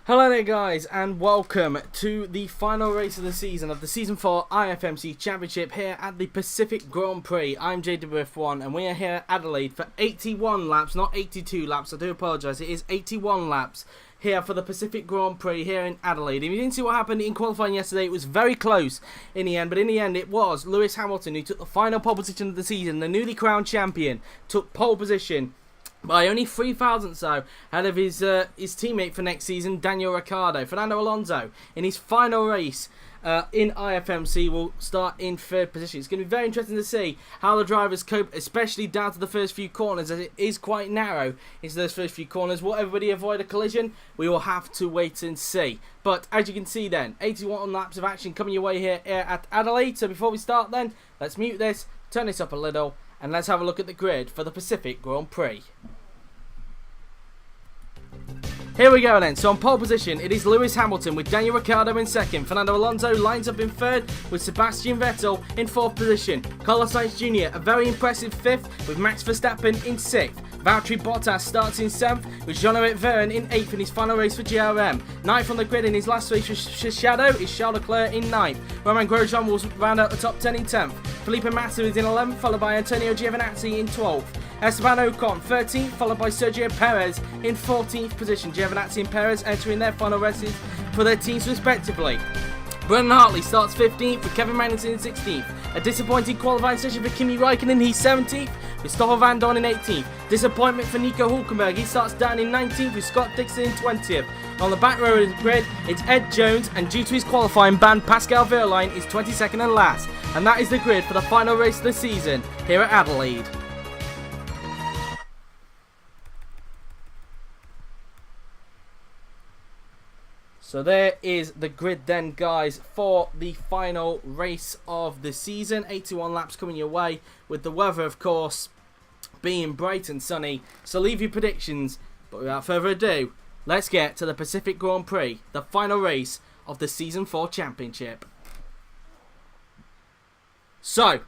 Hello there guys, and welcome to the final race of the season of the Season 4 IFMC Championship here at the Pacific Grand Prix. I'm JWF1 and we are here at Adelaide for 81 laps, not 82 laps, I do apologise, it is 81 laps here for the Pacific Grand Prix here in Adelaide. If you didn't see what happened in qualifying yesterday, it was very close in the end, but in the end it was Lewis Hamilton who took the final pole position of the season. The newly crowned champion took pole position by only 3 thousandths so ahead of his teammate for next season, Daniel Ricciardo. Fernando Alonso, in his final race in IFMC, will start in 3rd position. It's going to be very interesting to see how the drivers cope, especially down to the first few corners, as it is quite narrow into those first few corners. Will everybody avoid a collision? We will have to wait and see. But as you can see then, 81 laps of action coming your way here at Adelaide. So before we start then, let's mute this, turn this up a little, and let's have a look at the grid for the Pacific Grand Prix. Here we go then. So on pole position, it is Lewis Hamilton with Daniel Ricciardo in 2nd. Fernando Alonso lines up in 3rd with Sebastian Vettel in 4th position. Carlos Sainz Jr. a very impressive 5th with Max Verstappen in 6th. Valtteri Bottas starts in 7th with Jean-Eric Vergne in 8th in his final race for GRM. 9th on the grid in his last race for Shadow is Charles Leclerc in 9th. Romain Grosjean will round out the top 10 in 10th. Felipe Massa is in 11th, followed by Antonio Giovinazzi in 12th. Esteban Ocon 13th, followed by Sergio Perez in 14th position. Giovinazzi and Perez entering their final races for their teams respectively. Brendan Hartley starts 15th with Kevin Magnussen in 16th. A disappointing qualifying session for Kimi Räikkönen, he's 17th with Stoffel Van Dorn in 18th. Disappointment for Nico Hülkenberg, he starts down in 19th with Scott Dixon in 20th. On the back row of the grid, it's Ed Jones, and due to his qualifying ban, Pascal Wehrlein is 22nd and last. And that is the grid for the final race of the season here at Adelaide. So there is the grid then, guys, for the final race of the season. 81 laps coming your way, with the weather, of course, being bright and sunny. So leave your predictions, but without further ado, let's get to the Pacific Grand Prix, the final race of the Season 4 Championship. So,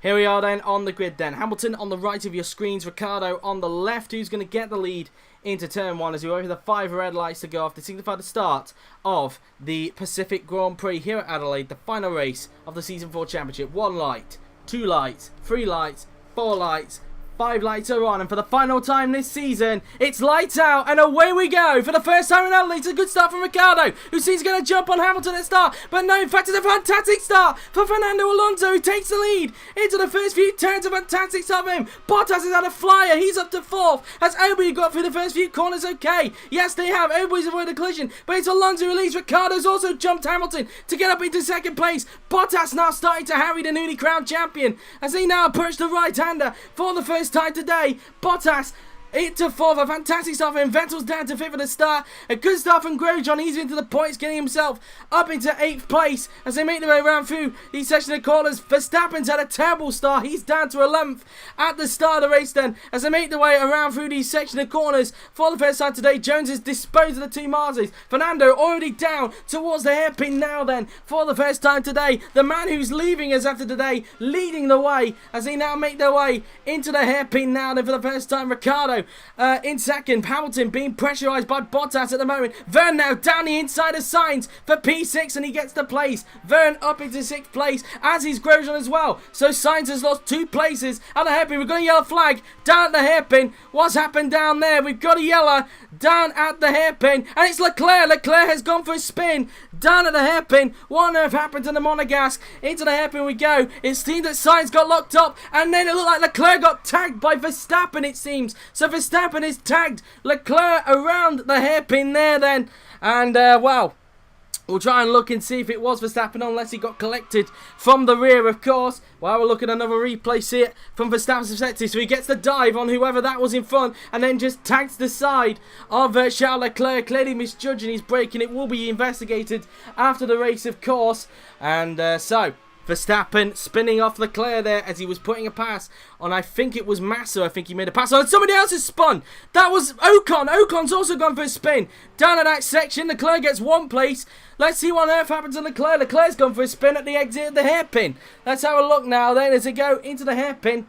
here we are then on the grid then. Hamilton on the right of your screens, Ricciardo on the left, who's going to get the lead into turn 1 as we wait for the 5 red lights to go off to signify the start of the Pacific Grand Prix here at Adelaide, the final race of the Season 4 Championship. 1 light, 2 lights, 3 lights, 4 lights, 5 lights are on, and for the final time this season, it's lights out, and away we go. For the first time in Adelaide, it's a good start from Ricciardo, who seems going to jump on Hamilton at start, but no, in fact, it's a fantastic start for Fernando Alonso, who takes the lead into the first few turns. A fantastic start for him. Bottas has had a flyer, he's up to 4th. Has Audi got through the first few corners okay? Yes, they have. Audi's avoided a collision, but it's Alonso who leads. Ricciardo's also jumped Hamilton to get up into 2nd place. Bottas now starting to harry the newly crowned champion as they now approach the right-hander for the first time today. Bottas into 4th, a fantastic start for him. Vettel's down to 5th at the start. A good start from Grosjean, he's into the points, getting himself up into 8th place as they make their way around through these section of corners. Verstappen's had a terrible start, he's down to 11th at the start of the race then as they make their way around through these section of corners for the first time today. Jones has disposed of the 2 Marses. Fernando already down towards the hairpin now then for the first time today. The man who's leaving us after today leading the way as they now make their way into the hairpin now then for the first time. Ricciardo in 2nd. Hamilton being pressurised by Bottas at the moment. Vergne now down the inside of Sainz for P6 and he gets the place. Vergne up into 6th place, as is Grosjean as well. So Sainz has lost 2 places at the hairpin. We've got a yellow flag down at the hairpin. What's happened down there? We've got a yellow down at the hairpin, and it's Leclerc. Leclerc has gone for a spin down at the hairpin. What on earth happened to the Monegasque? Into the hairpin we go. It seems that Sainz got locked up, and then it looked like Leclerc got tagged by Verstappen, it seems. So Verstappen is tagged Leclerc around the hairpin there then, and well, we'll try and look and see if it was Verstappen, unless he got collected from the rear, of course. Well, we'll look at another replay, see it from Verstappen's perspective. So he gets the dive on whoever that was in front, and then just tags the side of Charles Leclerc, clearly misjudging his brake, and it will be investigated after the race, of course. And so Verstappen spinning off Leclerc there as he was putting a pass on, I think it was Massa. I think he made a pass on. Somebody else has spun. That was Ocon. Ocon's also gone for a spin down at that section. Leclerc gets 1 place. Let's see what on earth happens to Leclerc. Leclerc's gone for a spin at the exit of the hairpin. Let's have a look now then as they go into the hairpin.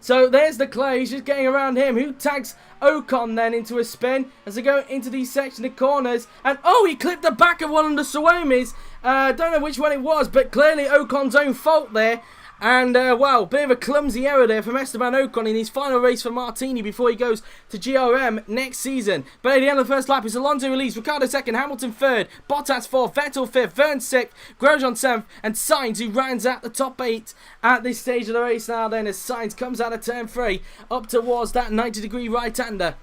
So there's Leclerc, he's just getting around him, who tags Ocon then into a spin as they go into these section of corners. And oh, he clipped the back of one of the Suomis. Don't know which one it was, but clearly Ocon's own fault there. And, well, bit of a clumsy error there from Esteban Ocon in his final race for Martini before he goes to GRM next season. But at the end of the first lap, it's Alonso who leads, Ricciardo second, Hamilton third, Bottas fourth, Vettel fifth, Verne sixth, Grosjean seventh, and Sainz who rounds out the top 8 at this stage of the race now then as Sainz comes out of turn 3 up towards that 90-degree right-hander.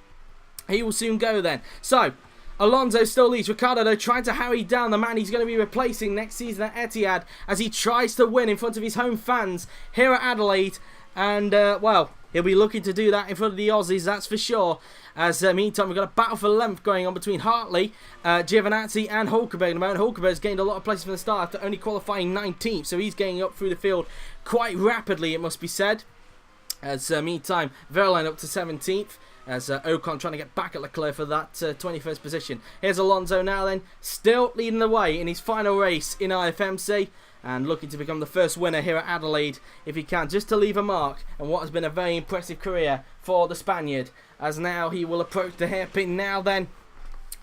He will soon go then. So, Alonso still leads. Ricciardo, though, trying to harry down the man he's going to be replacing next season at Etihad as he tries to win in front of his home fans here at Adelaide. And, well, he'll be looking to do that in front of the Aussies, that's for sure. As, meantime, we've got a battle for length going on between Hartley, Giovinazzi and Hülkenberg. At the moment, Hülkenberg's gained a lot of places from the start after only qualifying 19th, so he's getting up through the field quite rapidly, it must be said. As, meantime, Verlaine up to 17th. As Ocon trying to get back at Leclerc for that 21st position. Here's Alonso now then, still leading the way in his final race in IFMC. And looking to become the first winner here at Adelaide, if he can, just to leave a mark on what has been a very impressive career for the Spaniard. As now he will approach the hairpin now then.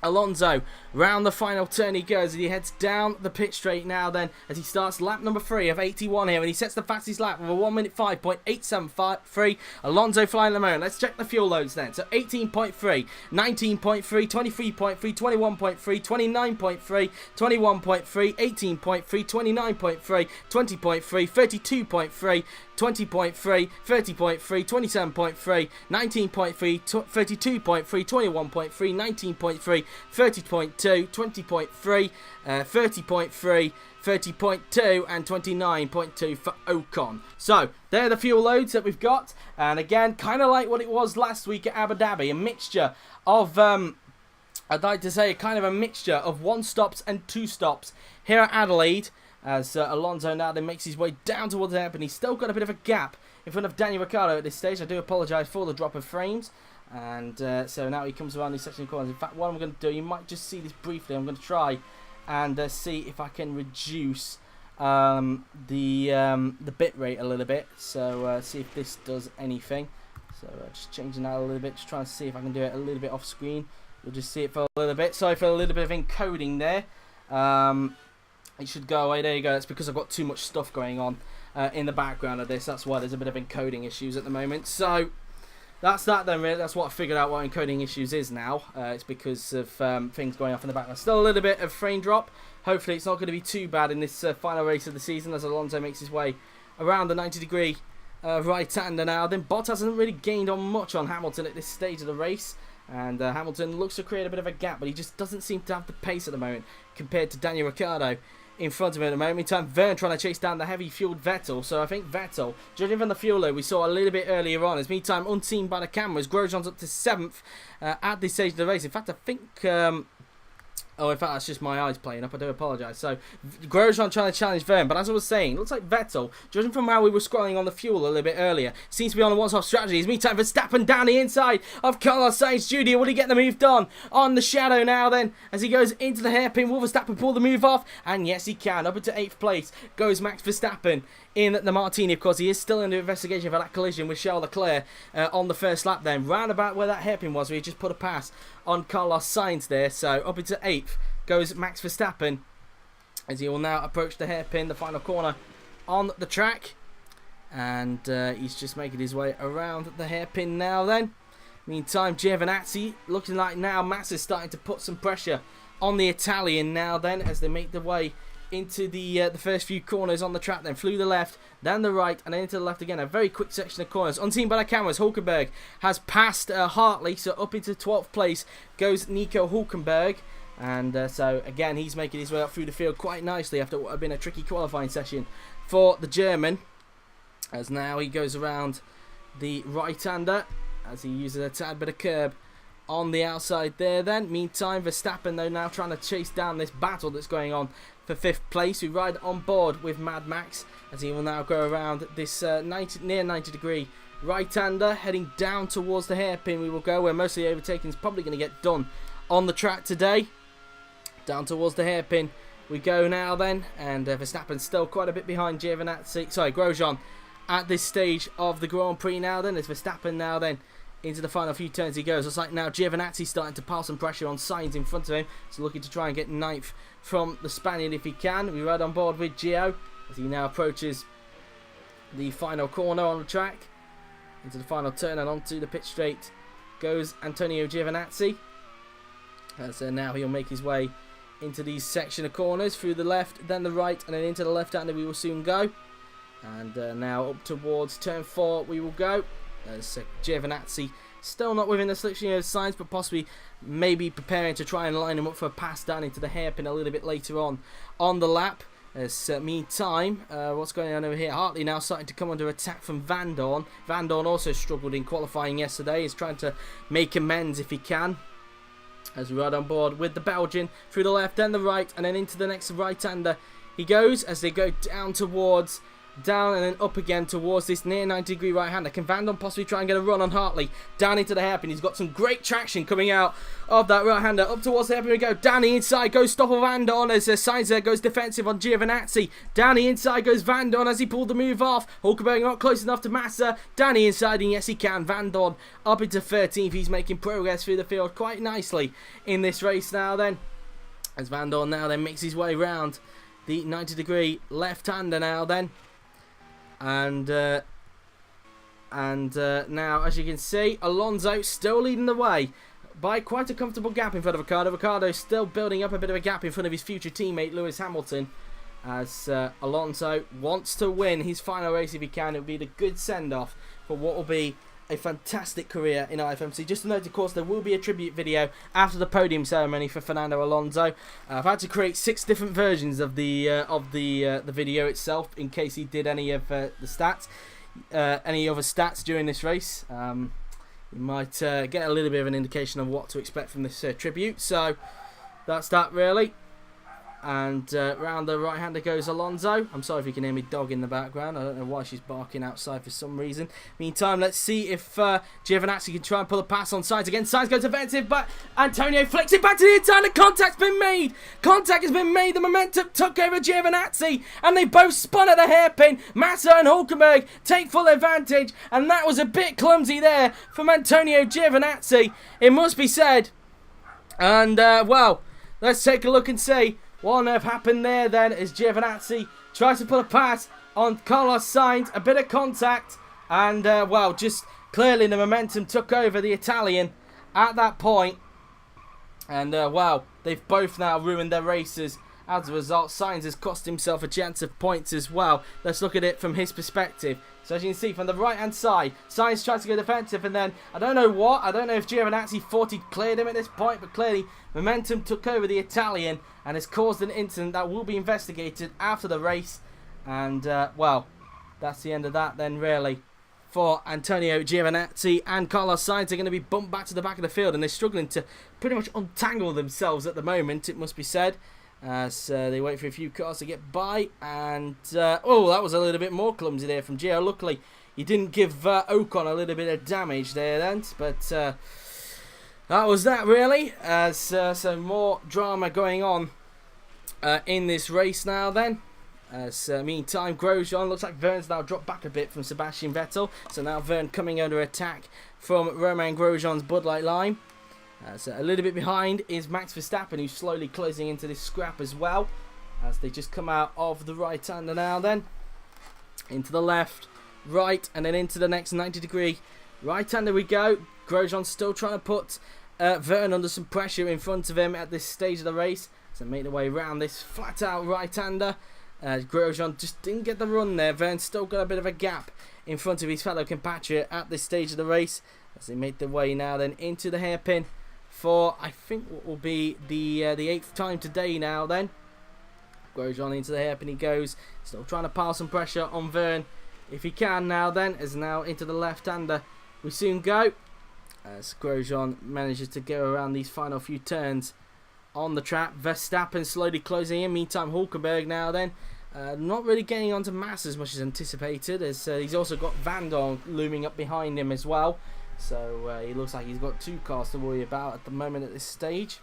Alonso, round the final turn he goes as he heads down the pit straight now then as he starts lap number 3 of 81 here and he sets the fastest lap with a 1 minute 5.873. Alonso flying at the moment. Let's check the fuel loads then. So 18.3, 19.3, 23.3, 21.3, 29.3, 21.3, 18.3, 29.3, 20.3, 32.3, 20.3, 30.3, 27.3, 19.3, 32.3, 21.3, 19.3, 30.2, 20.3, 30.3, 30.2 and 29.2 for Ocon. So, they're the fuel loads that we've got. And again, kind of like what it was last week at Abu Dhabi. A mixture of, I'd like to say, kind of a mixture of 1 stops and 2 stops here at Adelaide. As Alonso now then makes his way down towards the hairpin. He's still got a bit of a gap in front of Daniel Ricciardo at this stage. I do apologise for the drop of frames. And so now he comes around these section of corners. In fact, what I'm going to do, you might just see this briefly. I'm going to try and see if I can reduce the bit rate a little bit. So see if this does anything. So just changing that a little bit. Just trying to see if I can do it a little bit off screen. You'll just see it for a little bit. Sorry for a little bit of encoding there. It should go away. There you go. That's because I've got too much stuff going on in the background of this. That's why there's a bit of encoding issues at the moment. So that's that then, really. That's what I figured out what encoding issues is now. It's because of things going off in the background. Still a little bit of frame drop. Hopefully it's not going to be too bad in this final race of the season as Alonso makes his way around the 90-degree right-hander now. Then Bottas hasn't really gained on much on Hamilton at this stage of the race. And Hamilton looks to create a bit of a gap, but he just doesn't seem to have the pace at the moment compared to Daniel Ricciardo in front of him at the moment. Meantime, Verne trying to chase down the heavy-fueled Vettel. So I think Vettel, judging from the fuel load we saw a little bit earlier on, is meantime unseen by the cameras. Grosjean's up to 7th at this stage of the race. In fact, I think Oh, in fact, that's just my eyes playing up. I do apologise. So, Grosjean trying to challenge Verne. But as I was saying, looks like Vettel, judging from how we were scrolling on the fuel a little bit earlier, seems to be on a one-off strategy. It's meantime Verstappen down the inside of Carlos Sainz Jr. Will he get the move done? On the shadow now then, as he goes into the hairpin. Will Verstappen pull the move off? And yes, he can. Up into 8th place goes Max Verstappen in the Martini. Of course, he is still under investigation for that collision with Charles Leclerc on the first lap then. Round about where that hairpin was, where he just put a pass on Carlos Sainz there. So, up into 8th goes Max Verstappen as he will now approach the hairpin, the final corner on the track. And he's just making his way around the hairpin now then. Meantime, Giovinazzi looking like now Massa's starting to put some pressure on the Italian now then as they make their way into the first few corners on the track then. Flew the left, then the right, and then into the left again. A very quick section of corners. Unseen by the cameras, Hülkenberg has passed Hartley, so up into 12th place goes Nico Hülkenberg. And so again, he's making his way up through the field quite nicely after what had been a tricky qualifying session for the German. As now he goes around the right-hander as he uses a tad bit of curb on the outside there then. Meantime, Verstappen though now trying to chase down this battle that's going on for 5th place. We ride on board with Mad Max as he will now go around this near 90 degree right-hander, heading down towards the hairpin. We will go where most of the overtaking is probably going to get done on the track today. Down towards the hairpin we go now then, and Verstappen still quite a bit behind Grosjean at this stage of the Grand Prix now then, as Verstappen now then into the final few turns he goes. Looks like now Giovinazzi starting to pass some pressure on Sainz in front of him, so looking to try and get ninth from the Spaniard if he can. We ride on board with Gio as he now approaches the final corner on the track. Into the final turn and onto the pit straight goes Antonio Giovinazzi. So now he'll make his way into these section of corners, through the left, then the right, and then into the left-hander we will soon go. And now up towards turn 4 we will go. Giovinazzi still not within the slipstream of Sainz, but possibly maybe preparing to try and line him up for a pass down into the hairpin a little bit later on the lap. As meantime, what's going on over here? Hartley now starting to come under attack from Van Dorn. Van Dorn also struggled in qualifying yesterday. He's trying to make amends if he can. As we ride on board with the Belgian through the left, then the right, and then into the next right-hander he goes as they go down and then up again towards this near 90-degree right-hander. Can Van Dorn possibly try and get a run on Hartley? Down into the hairpin. He's got some great traction coming out of that right-hander. Up towards the hairpin we go. Down the inside goes Stoffel Van Dorn as Sainz there goes defensive on Giovinazzi. Down the inside goes Van Dorn as he pulled the move off. Hülkenberg not close enough to Massa. Down the inside, and yes he can. Van Dorn up into 13th. He's making progress through the field quite nicely in this race now then. As Van Dorn now then makes his way round the 90-degree left-hander now then. And now, as you can see, Alonso still leading the way by quite a comfortable gap in front of Ricciardo. Ricciardo still building up a bit of a gap in front of his future teammate Lewis Hamilton, as Alonso wants to win his final race if he can. It would be the good send-off for what will be a fantastic career in IFMC. Just to note, of course, there will be a tribute video after the podium ceremony for Fernando Alonso. I've had to create 6 different versions of the video itself in case he did any of the stats, any other stats during this race. You might get a little bit of an indication of what to expect from this tribute. So that's that really. And round the right-hander goes Alonso. I'm sorry if you can hear me dog in the background. I don't know why she's barking outside for some reason. Meantime, let's see if Giovinazzi can try and pull a pass on Sainz again. Sainz goes defensive, but Antonio flicks it back to the inside. The contact's been made. Contact has been made. The momentum took over Giovinazzi, and they both spun at the hairpin. Massa and Hülkenberg take full advantage, and that was a bit clumsy there from Antonio Giovinazzi, it must be said. And, well, let's take a look and see what on earth happened there then, as Giovinazzi tries to put a pass on Carlos Sainz. A bit of contact, and well, just clearly the momentum took over the Italian at that point. And wow, they've both now ruined their races. As a result, Sainz has cost himself a chance of points as well. Let's look at it from his perspective. So as you can see from the right hand side, Sainz tries to go defensive, and then I don't know if Giovinazzi thought he'd cleared him at this point, but clearly momentum took over the Italian and has caused an incident that will be investigated after the race. And well, that's the end of that then really for Antonio Giovinazzi, and Carlos Sainz are going to be bumped back to the back of the field, and they're struggling to pretty much untangle themselves at the moment, it must be said. So they wait for a few cars to get by, and oh, that was a little bit more clumsy there from Gio. Luckily, he didn't give Ocon a little bit of damage there then, but that was that really. So more drama going on in this race now then. Meantime, Grosjean, looks like Vern's now dropped back a bit from Sebastian Vettel, so now Vern coming under attack from Romain Grosjean's Bud Light line. So a little bit behind is Max Verstappen, who's slowly closing into this scrap as well, as they just come out of the right-hander now then. Into the left, right, and then into the next 90-degree right-hander we go. Grosjean still trying to put Vern under some pressure in front of him at this stage of the race. So make their way around this flat-out right-hander. Grosjean just didn't get the run there. Vern's still got a bit of a gap in front of his fellow compatriot at this stage of the race, as they make their way now then into the hairpin for, I think, what will be the 8th time today now then. Grosjean into the hairpin he goes, still trying to pile some pressure on Vern if he can now then, as now into the left-hander we soon go, as Grosjean manages to go around these final few turns on the track. Verstappen slowly closing in. Meantime, Hülkenberg now then not really getting onto Massa as much as anticipated, as he's also got Van Dorn looming up behind him as well. So he looks like he's got 2 cars to worry about at the moment at this stage.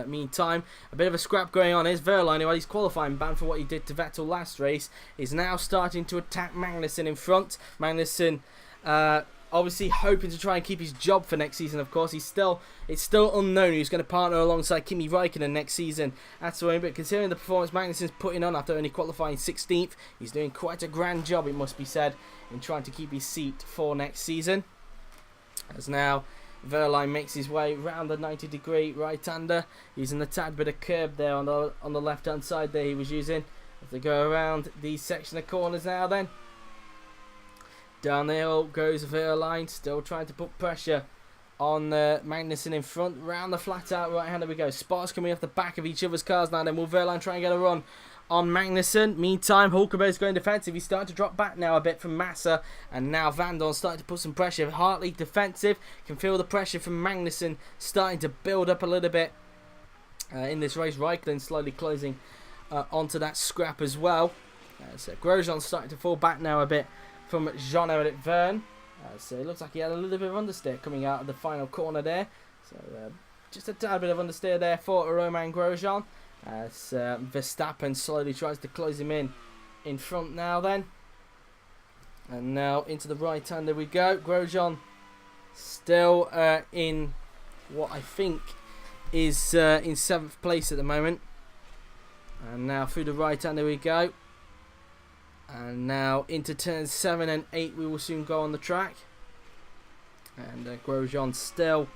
Meantime, a bit of a scrap going on. Here's Wehrlein, who had his qualifying ban for what he did to Vettel last race, is now starting to attack Magnussen in front. Magnussen obviously hoping to try and keep his job for next season, of course. It's still unknown who's going to partner alongside Kimi Räikkönen next season at Suomi, but considering the performance Magnussen's putting on after only qualifying 16th, he's doing quite a grand job, it must be said, in trying to keep his seat for next season. As now Wehrlein makes his way round the 90-degree right-hander, using the tad bit of curb there on the left-hand side there he was using. As they go around these section of corners now then. Down the hill goes Wehrlein, still trying to put pressure on Magnussen in front. Round the flat-out right-hander we go. Sparks coming off the back of each other's cars now then. Will Wehrlein try and get a run on Magnussen? Meantime, Hülkenberg's going defensive. He's starting to drop back now a bit from Massa, and now Van Dorn starting to put some pressure. Hartley defensive, can feel the pressure from Magnussen starting to build up a little bit in this race. Räikkönen slowly closing onto that scrap as well. So Grosjean's starting to fall back now a bit from Jean-Eric Verne. So it looks like he had a little bit of understeer coming out of the final corner there. So just a tad bit of understeer there for Romain Grosjean. As Verstappen slowly tries to close him in front now then. And now into the right-hander we go. Grosjean still in what I think is in 7th place at the moment. And now through the right-hander we go. And now into turns 7 and 8 we will soon go on the track. And Grosjean still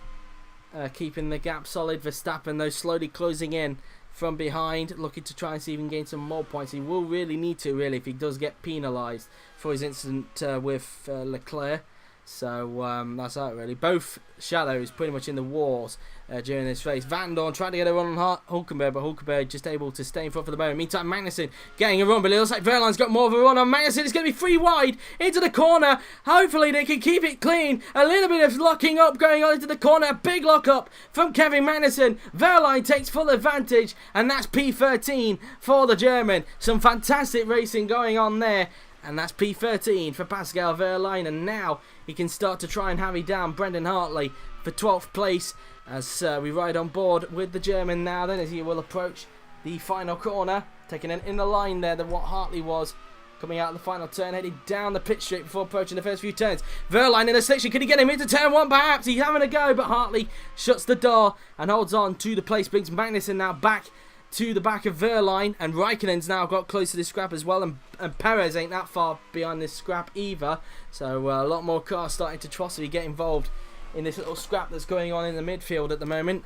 keeping the gap solid. Verstappen though slowly closing in from behind, looking to try and see if he can gain some more points. He will really need to, really, if he does get penalised for his incident with Leclerc. So that's that really. Both shadows pretty much in the wars during this race. Van Dorn trying to get a run on Hülkenberg, but Hülkenberg just able to stay in front for the moment. Meantime, Magnussen getting a run, but it looks like Wehrlein's got more of a run on Magnussen. It's going to be 3 wide into the corner. Hopefully they can keep it clean. A little bit of locking up going on into the corner. A big lock up from Kevin Magnussen. Wehrlein takes full advantage, and that's P13 for the German. Some fantastic racing going on there. And that's P13 for Pascal Wehrlein, and now he can start to try and harry down Brendan Hartley for 12th place as we ride on board with the German now then, as he will approach the final corner, taking an inner line there than what Hartley was coming out of the final turn, heading down the pit straight before approaching the first few turns. Wehrlein in a section, can he get him into turn 1 perhaps? He's having a go, but Hartley shuts the door and holds on to the place, brings Magnussen now back to the back of Wehrlein, and Räikkönen's now got close to this scrap as well, and Perez ain't that far behind this scrap either, so a lot more cars starting to trostly get involved in this little scrap that's going on in the midfield at the moment,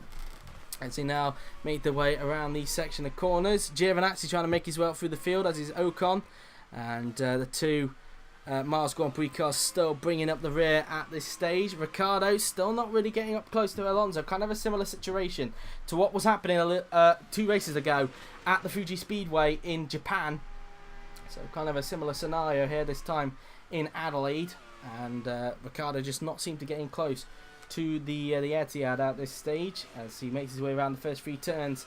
as he now made their way around these section of corners. Giovinazzi trying to make his way up through the field, as is Ocon, and the two Mars Grand Prix cars still bringing up the rear at this stage. Ricciardo still not really getting up close to Alonso. Kind of a similar situation to what was happening 2 races ago at the Fuji Speedway in Japan. So kind of a similar scenario here this time in Adelaide. And Ricciardo just not seem to get in close to the Etihad at this stage, as he makes his way around the first 3 turns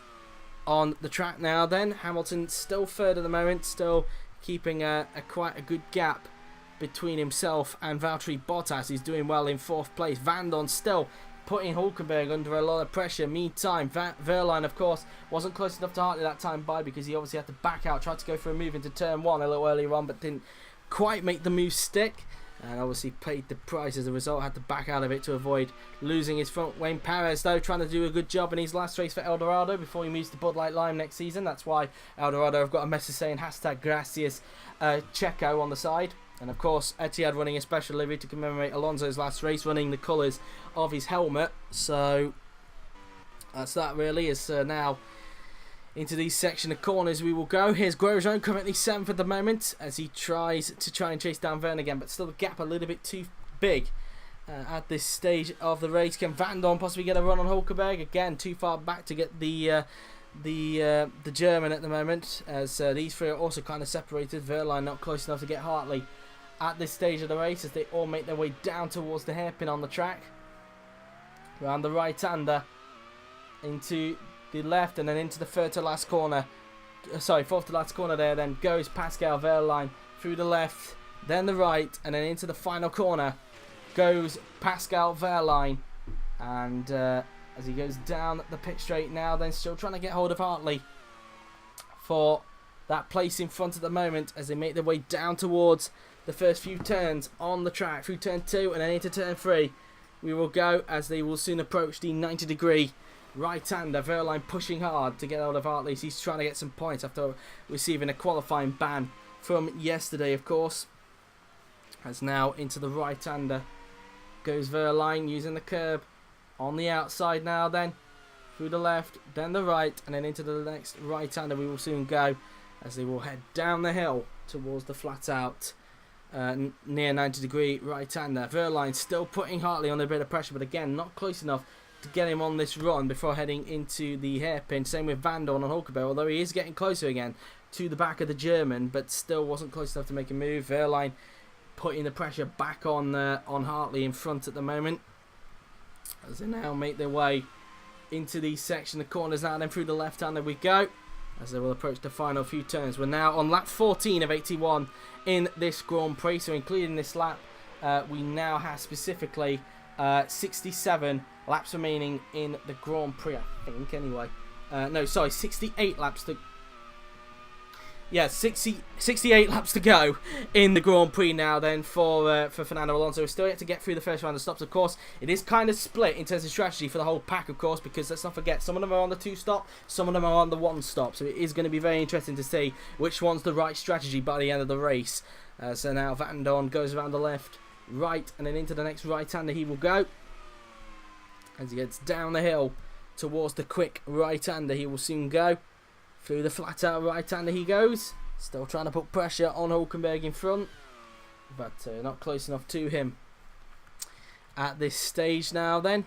on the track now then. Hamilton still third at the moment, still keeping quite a good gap between himself and Valtteri Bottas. He's doing well in 4th place. Van Dorn still putting Hülkenberg under a lot of pressure. Meantime, Wehrlein, of course, wasn't close enough to Hartley that time by, because he obviously had to back out, tried to go for a move into turn 1 a little earlier on, but didn't quite make the move stick, and obviously paid the price as a result, had to back out of it to avoid losing his front. Wayne Perez, though, trying to do a good job in his last race for El Dorado before he moves to Bud Light Lime next season. That's why El Dorado have got a message saying #Gracias Checo on the side. And of course, Etihad running a special livery to commemorate Alonso's last race, running the colours of his helmet. So that's that really. Is now into these section of corners we will go. Here's Grosjean, currently 7th at the moment, as he tries to chase down Verne again, but still the gap a little bit too big at this stage of the race. Can Van Dorn possibly get a run on Hülkenberg? Again, too far back to get the German at the moment, as these 3 are also kind of separated. Wehrlein not close enough to get Hartley at this stage of the race, as they all make their way down towards the hairpin on the track. Round the right-hander into the left, and then into the 4th to last corner there, then goes Pascal Wehrlein through the left, then the right, and then into the final corner goes Pascal Wehrlein, and as he goes down the pit straight now, then still trying to get hold of Hartley for that place in front at the moment as they make their way down towards the first few turns on the track. Through turn 2 and then into turn 3 we will go, as they will soon approach the 90-degree right-hander. Wehrlein pushing hard to get hold of Hartley. He's trying to get some points after receiving a qualifying ban from yesterday, of course. As now into the right-hander goes Wehrlein, using the curb on the outside now, then through the left, then the right, and then into the next right-hander we will soon go, as they will head down the hill towards the flat-out near 90-degree right-hander. Wehrlein still putting Hartley under a bit of pressure, but again not close enough to get him on this run before heading into the hairpin. Same with Van Dorn and Hülkenberg, although he is getting closer again to the back of the German, but still wasn't close enough to make a move. Wehrlein putting the pressure back on Hartley in front at the moment, as they now make their way into the section of corners now, then through the left-hander we go, as they will approach the final few turns. We're now on lap 14 of 81 in this Grand Prix, so including this lap, we now have specifically 67 laps remaining in the Grand Prix, I think, anyway. No, sorry, 68 laps to... Yeah, 68 laps to go in the Grand Prix now then for Fernando Alonso. We're still yet to get through the first round of stops. Of course, it is kind of split in terms of strategy for the whole pack, of course, because let's not forget, some of them are on the 2-stop, some of them are on the 1-stop. So it is going to be very interesting to see which one's the right strategy by the end of the race. So now Van Dorn goes around the left, right, and then into the next right-hander he will go. As he gets down the hill towards the quick right-hander, he will soon go. Through the flat-out right-hander he goes. Still trying to put pressure on Hülkenberg in front, but not close enough to him at this stage now then.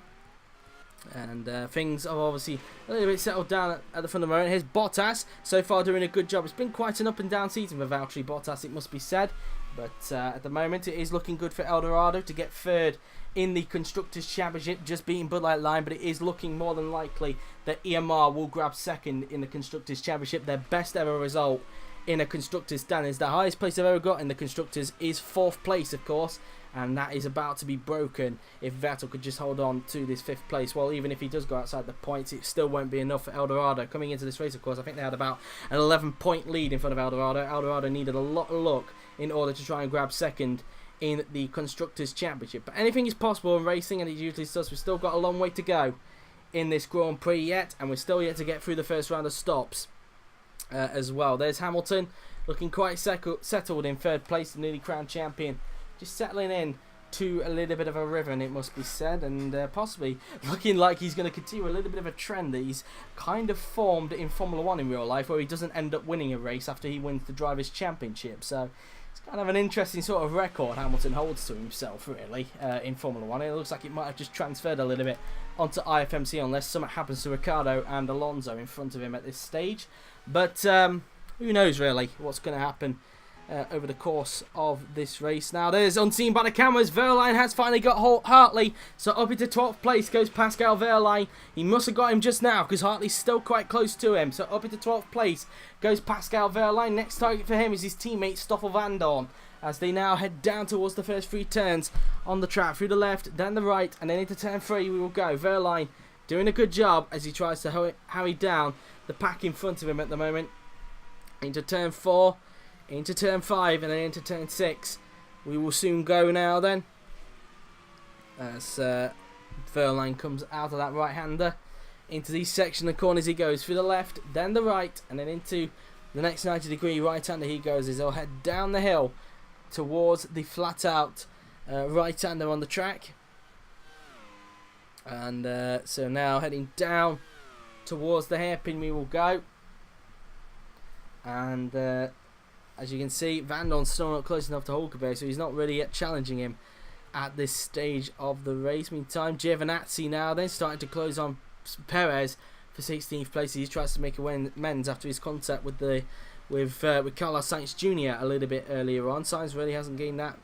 And things are obviously a little bit settled down at the front of the moment. Here's Bottas, so far doing a good job. It's been quite an up and down season for Valtteri Bottas, it must be said. But at the moment it is looking good for Dorado to get third in the Constructors' Championship, just beating Bud Light Line, but it is looking more than likely that EMR will grab second in the Constructors' Championship. Their best ever result in a Constructors' standings. The highest place they've ever got in the Constructors is 4th place, of course, and that is about to be broken if Vettel could just hold on to this 5th place. Well, even if he does go outside the points, it still won't be enough for Dorado. Coming into this race, of course, I think they had about an 11-point lead in front of Dorado. Dorado needed a lot of luck in order to try and grab second in the Constructors' Championship. But anything is possible in racing, and it usually does. We've still got a long way to go in this Grand Prix yet, and we're still yet to get through the first round of stops as well. There's Hamilton looking quite settled in 3rd place, the newly crowned champion, just settling in to a little bit of a rhythm, it must be said, and possibly looking like he's going to continue a little bit of a trend that he's kind of formed in Formula 1 in real life, where he doesn't end up winning a race after he wins the Drivers' Championship. So it's kind of an interesting sort of record Hamilton holds to himself, really, in Formula 1. It looks like it might have just transferred a little bit onto IFMC, unless something happens to Ricciardo and Alonso in front of him at this stage. But who knows, really, what's going to happen over the course of this race. Now, there's unseen by the cameras, Wehrlein has finally got Hartley, so up into 12th place goes Pascal Wehrlein. He must have got him just now, because Hartley's still quite close to him, so up into 12th place goes Pascal Wehrlein. Next target for him is his teammate Stoffel Van Dorn, as they now head down towards the first 3 turns on the track. Through the left, then the right, and then into turn 3 we will go. Wehrlein doing a good job as he tries to harry down the pack in front of him at the moment. Into turn 4, into turn 5, and then into turn 6 we will soon go now then, as Wehrlein comes out of that right-hander. Into these section of corners he goes. Through the left, then the right, and then into the next 90-degree right-hander he goes, as he'll head down the hill towards the flat-out right-hander on the track. And so now heading down towards the hairpin we will go. And as you can see, Van Dorn's still not close enough to Hülkenberg, so he's not really yet challenging him at this stage of the race. Meantime, Giovinazzi now then starting to close on Perez for 16th place. He tries to make amends after his contact with the with Carlos Sainz Jr. a little bit earlier on. Sainz really hasn't gained that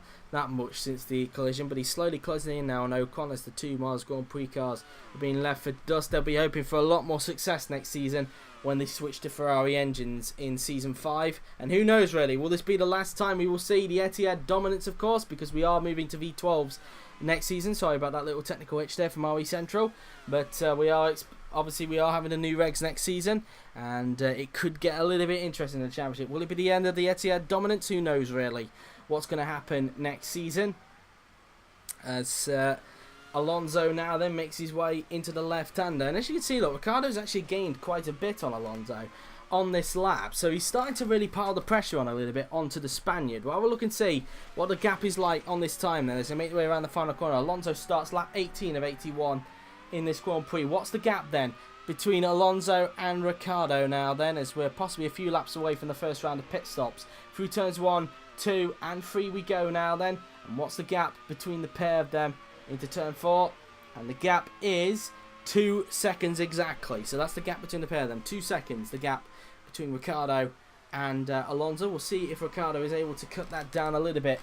much since the collision, but he's slowly closing in now on Ocon as the two Mars Grand Prix cars are being left for dust. They'll be hoping for a lot more success next season when they switch to Ferrari engines in Season 5. And who knows really, will this be the last time we will see the Etihad dominance, of course, because we are moving to V12s next season. Sorry about that little technical hitch there from RE Central, but we are having the new regs next season, and it could get a little bit interesting in the championship. Will it be the end of the Etihad dominance? Who knows really what's going to happen next season, as Alonso now then makes his way into the left-hander. And as you can see, look, Ricciardo's actually gained quite a bit on Alonso on this lap, so he's starting to really pile the pressure on a little bit onto the Spaniard. Well, we'll look and see what the gap is like on this time then as they make their way around the final corner. Alonso starts lap 18 of 81 in this Grand Prix. What's the gap then between Alonso and Ricciardo now then, as we're possibly a few laps away from the first round of pit stops? Through turns 1, 2 and 3 we go now then. And what's the gap between the pair of them into turn 4? And the gap is 2 seconds exactly. So that's the gap between the pair of them. 2 seconds, the gap between Ricciardo and Alonso. We'll see if Ricciardo is able to cut that down a little bit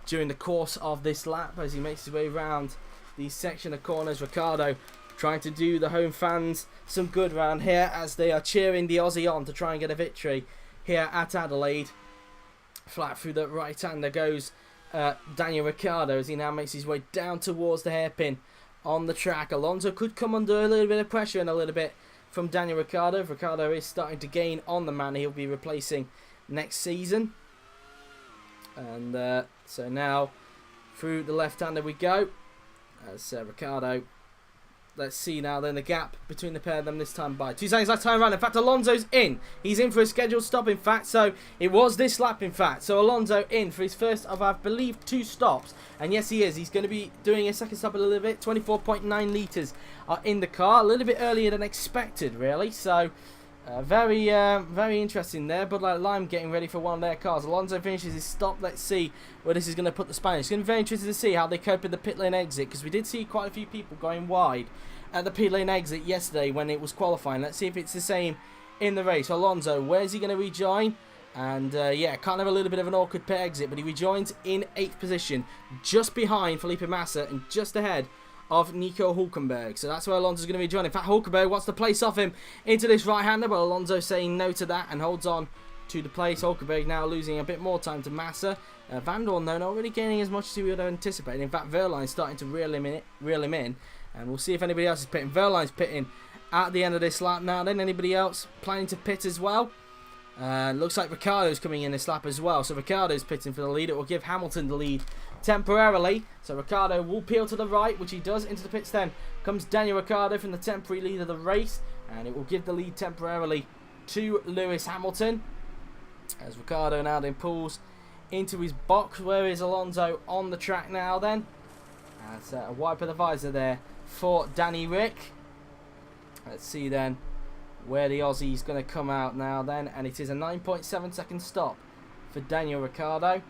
during the course of this lap as he makes his way around the section of corners. Ricciardo trying to do the home fans some good round here as they are cheering the Aussie on to try and get a victory here at Adelaide. Flat through the right hander goes Daniel Ricciardo as he now makes his way down towards the hairpin on the track. Alonso could come under a little bit of pressure and a little bit from Daniel Ricciardo. Ricciardo is starting to gain on the man he'll be replacing next season. And so now through the left-hander we go as Ricciardo. Let's see now then the gap between the pair of them this time by 2 seconds last time around. In fact, Alonso's in. He's in for a scheduled stop, in fact. So it was this lap, in fact. So Alonso in for his first of, I believe, 2 stops. And yes, he is. He's going to be doing a second stop a little bit. 24.9 litres are in the car. A little bit earlier than expected, really. So very interesting there. Bud Light Lime getting ready for one of their cars. Alonso finishes his stop. Let's see where this is going to put the Spanish. It's going to be very interesting to see how they cope with the pit lane exit, because we did see quite a few people going wide at the pit lane exit yesterday when it was qualifying. Let's see if it's the same in the race. Alonso, where's he going to rejoin? And yeah, kind of a little bit of an awkward pit exit, but he rejoins in 8th position, just behind Felipe Massa and just ahead of Nico Hülkenberg. So that's where Alonso's going to rejoin. In fact, Hülkenberg wants to place off him into this right-hander, but Alonso saying no to that and holds on to the place. Hülkenberg now losing a bit more time to Massa. Van Dorn, though, not really gaining as much as he would have anticipated. In fact, Verline's starting to reel him in. And we'll see if anybody else is pitting. Verline's pitting at the end of this lap now. Then anybody else planning to pit as well? Looks like Ricciardo's coming in this lap as well. So Ricciardo's pitting for the lead. It will give Hamilton the lead temporarily. So Ricciardo will peel to the right, which he does. Into the pits then comes Daniel Ricciardo from the temporary lead of the race. And it will give the lead temporarily to Lewis Hamilton. As Ricciardo now then pulls into his box. Where is Alonso on the track now then? That's a wipe of the visor there for Danny Rick. Let's see then where the Aussie's going to come out now then. And it is a 9.7 second stop for Daniel Ricciardo.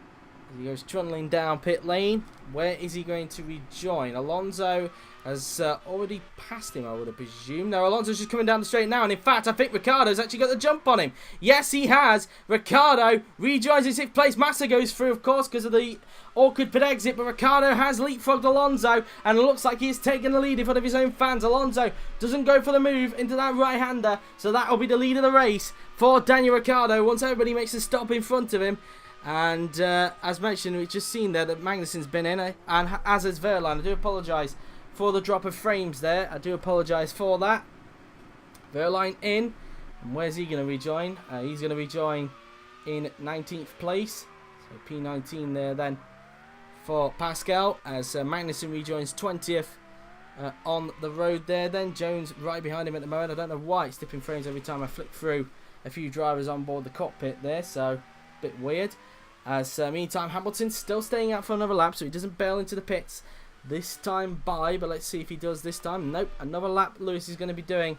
As he goes trundling down pit lane. Where is he going to rejoin? Alonso has already passed him, I would have presumed. No, Alonso's just coming down the straight now. And in fact, I think Ricciardo's actually got the jump on him. Yes, he has. Ricciardo rejoins in 6th place. Massa goes through, of course, because of the awkward pit exit. But Ricciardo has leapfrogged Alonso. And it looks like he is taking the lead in front of his own fans. Alonso doesn't go for the move into that right-hander. So that will be the lead of the race for Daniel Ricciardo once everybody makes a stop in front of him. And as mentioned, we've just seen there that Magnussen's been in, and as has Verline. I do apologise for the drop of frames there. I do apologise for that. Verline in. And where's he going to rejoin? He's going to rejoin in 19th place. So P19 there then for Pascal, as Magnussen rejoins 20th on the road there then. Jones right behind him at the moment. I don't know why it's dipping frames every time I flick through a few drivers on board the cockpit there, so a bit weird. As meantime, Hamilton still staying out for another lap, so he doesn't bail into the pits this time by, but let's see if he does this time. Nope, another lap Lewis is going to be doing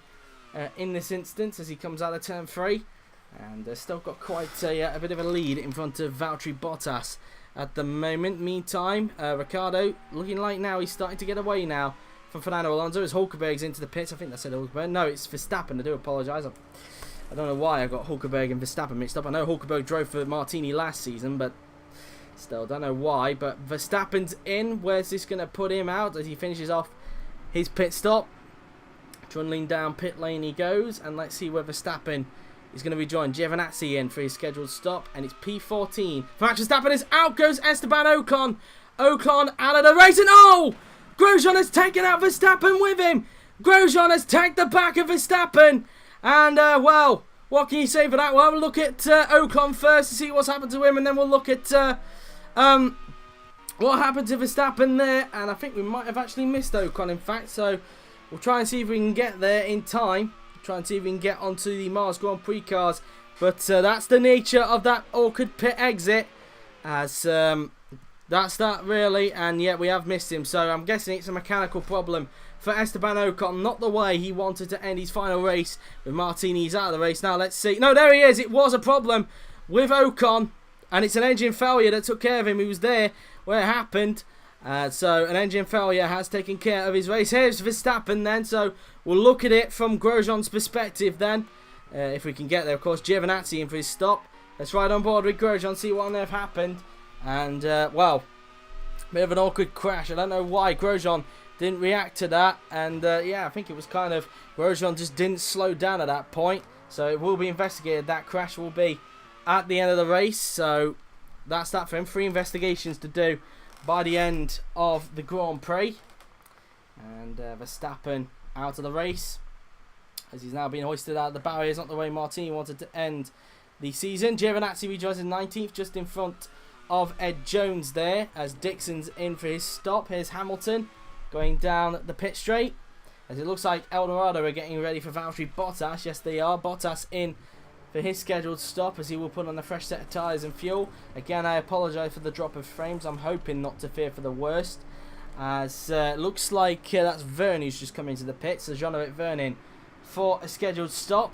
in this instance as he comes out of turn 3. And still got quite a bit of a lead in front of Valtteri Bottas at the moment. Meantime, Ricciardo looking like now he's starting to get away now from Fernando Alonso as Hülkenberg's into the pits. I think that said Hülkenberg. No, it's Verstappen. I do apologise. I don't know why I got Hülkenberg and Verstappen mixed up. I know Hülkenberg drove for Martini last season, but still, don't know why. But Verstappen's in. Where's this going to put him out as he finishes off his pit stop? Trundling down pit lane he goes, and let's see where Verstappen is going to rejoin. Giovinazzi in for his scheduled stop, and it's P14. Max Verstappen is out, goes Esteban Ocon. Ocon out of the race, and oh! Grosjean has taken out Verstappen with him. Grosjean has tagged the back of Verstappen. And, well, what can you say for that? Well, we'll look at Ocon first to see what's happened to him, and then we'll look at what happened to Verstappen there. And I think we might have actually missed Ocon, in fact, so we'll try and see if we can get there in time. Try and see if we can get onto the Mars Grand Prix cars. But that's the nature of that awkward pit exit, as that's that really, and yet we have missed him. So I'm guessing it's a mechanical problem for Esteban Ocon, not the way he wanted to end his final race with Martini. He's out of the race now. Let's see. No, there he is. It was a problem with Ocon, and it's an engine failure that took care of him. He was there where it happened. So an engine failure has taken care of his race. Here's Verstappen then. So we'll look at it from Grosjean's perspective then, if we can get there. Of course, Giovinazzi in for his stop. Let's ride on board with Grosjean, see what on earth happened. And, well, bit of an awkward crash. I don't know why Grosjean didn't react to that. And, yeah, I think it was kind of Grosjean just didn't slow down at that point. So it will be investigated. That crash will be at the end of the race. So that's that for him. 3 investigations to do by the end of the Grand Prix. And Verstappen out of the race, as he's now being hoisted out of the barriers. Not the way Martini wanted to end the season. Giovinazzi rejoins in 19th, just in front of Ed Jones there, as Dixon's in for his stop. Here's Hamilton going down the pit straight, as it looks like Dorado are getting ready for Valtteri Bottas. Yes, they are. Bottas in for his scheduled stop, as he will put on a fresh set of tyres and fuel. Again, I apologise for the drop of frames. I'm hoping not to fear for the worst, as looks like that's Verne who's just come into the pit. So Jean-Eric Verne in for a scheduled stop,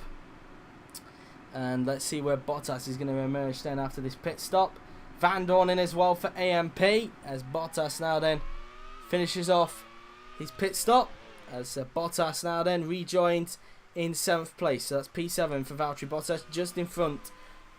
and let's see where Bottas is going to emerge then after this pit stop. Van Dorn in as well for AMP, as Bottas now then finishes off his pit stop, as Bottas now then rejoins in 7th place. So that's P7 for Valtteri Bottas, just in front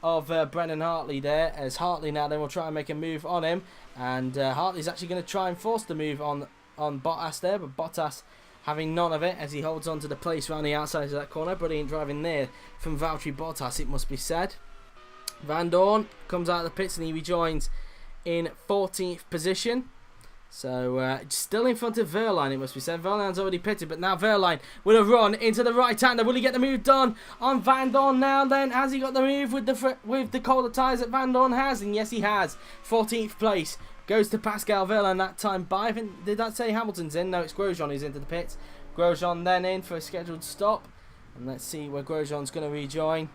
of Brendan Hartley there, as Hartley now then will try and make a move on him, and Hartley's actually going to try and force the move on Bottas there, but Bottas having none of it, as he holds on to the place around the outside of that corner. Brilliant driving there from Valtteri Bottas, it must be said. Van Dorn comes out of the pits and he rejoins in 14th position. So still in front of Wehrlein, it must be said. Wehrlein's already pitted, but now Wehrlein with a run into the right-hander. Will he get the move done on Van Dorn now then? Has he got the move with the colder tyres that Van Dorn has? And yes, he has. 14th place goes to Pascal Wehrlein that time by. Did that say Hamilton's in? No, it's Grosjean who's into the pits. Grosjean then in for a scheduled stop. And let's see where Grosjean's going to rejoin.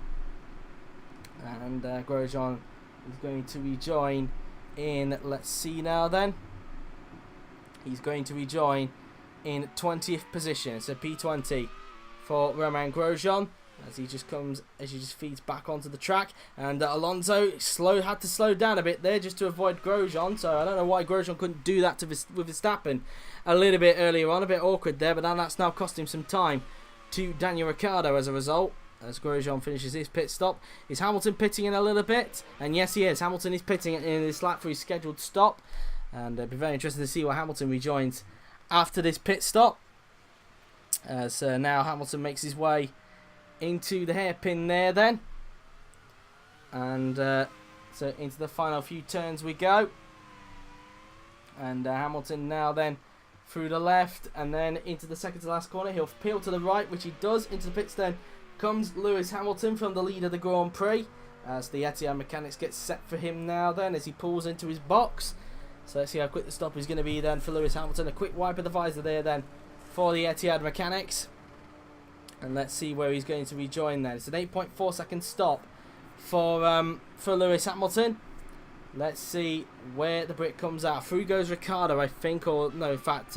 And Grosjean is going to rejoin in, let's see now then. He's going to rejoin in 20th position. So P20 for Romain Grosjean, as he just feeds back onto the track. And Alonso had to slow down a bit there just to avoid Grosjean. So I don't know why Grosjean couldn't do that with Verstappen a little bit earlier on. A bit awkward there, but then that's now cost him some time to Daniel Ricciardo as a result. As Grosjean finishes his pit stop. Is Hamilton pitting in a little bit? And yes, he is. Hamilton is pitting in this lap for his scheduled stop. And it'll be very interesting to see what Hamilton rejoins after this pit stop. As now Hamilton makes his way into the hairpin there then. And so into the final few turns we go. And Hamilton now then through the left and then into the second to last corner. He'll peel to the right, which he does. Into the pits then comes Lewis Hamilton from the lead of the Grand Prix, as the Etihad mechanics get set for him now then as he pulls into his box. So let's see how quick the stop is going to be then for Lewis Hamilton. A quick wipe of the visor there then for the Etihad mechanics. And let's see where he's going to rejoin then. It's an 8.4 second stop for Lewis Hamilton. Let's see where the Brit comes out. Through goes Ricciardo, I think, or no, in fact,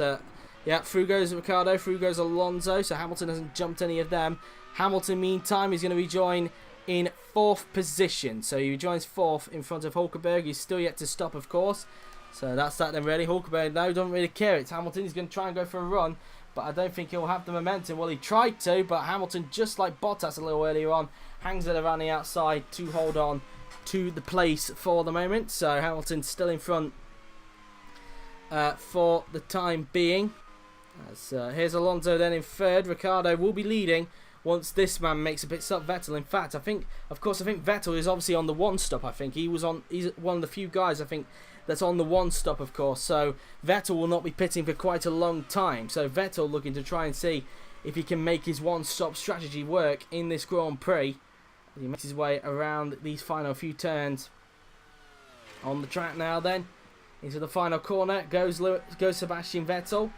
yeah, through goes Ricciardo, through goes Alonso. So Hamilton hasn't jumped any of them. Hamilton, meantime, is going to rejoin in 4th position. So he rejoins 4th in front of Hülkenberg. He's still yet to stop, of course. So that's that then, really. Hülkenberg now doesn't really care. It's Hamilton. He's going to try and go for a run. but I don't think he'll have the momentum. Well, he tried to, but Hamilton, just like Bottas a little earlier on, hangs it around the outside to hold on to the place for the moment. So Hamilton still in front for the time being. Here's Alonso then in third. Ricciardo will be leading once this man makes a pit stop. Vettel, in fact, I think Vettel is obviously on the one stop. I think he's one of the few guys, I think, that's on the one stop, of course. So Vettel will not be pitting for quite a long time. So Vettel looking to try and see if he can make his one stop strategy work in this Grand Prix. He makes his way around these final few turns on the track now. Then into the final corner goes Sebastian Vettel.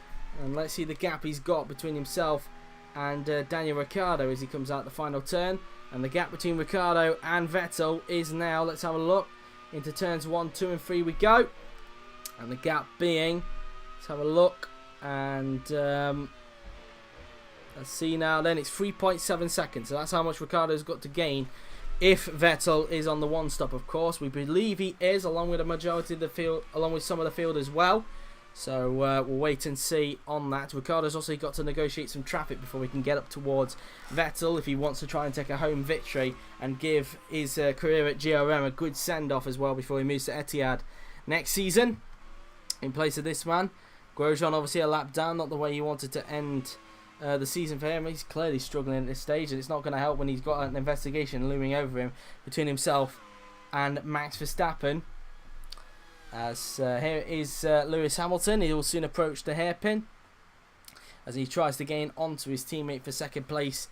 And let's see the gap he's got between himself and Daniel Ricciardo as he comes out the final turn. And the gap between Ricciardo and Vettel is now, let's have a look, into turns 1, 2 and 3 we go. And the gap being, let's have a look, and let's see now then, it's 3.7 seconds. So that's how much Ricciardo's got to gain if Vettel is on the one stop, of course. We believe he is, along with a majority of the field, along with some of the field as well. So we'll wait and see on that. Ricciardo's also got to negotiate some traffic before we can get up towards Vettel if he wants to try and take a home victory and give his career at GRM a good send-off as well before he moves to Etihad next season in place of this man. Grosjean obviously a lap down, not the way he wanted to end the season for him. He's clearly struggling at this stage, and it's not going to help when he's got an investigation looming over him between himself and Max Verstappen. As here is Lewis Hamilton. He will soon approach the hairpin as he tries to gain onto his teammate for second place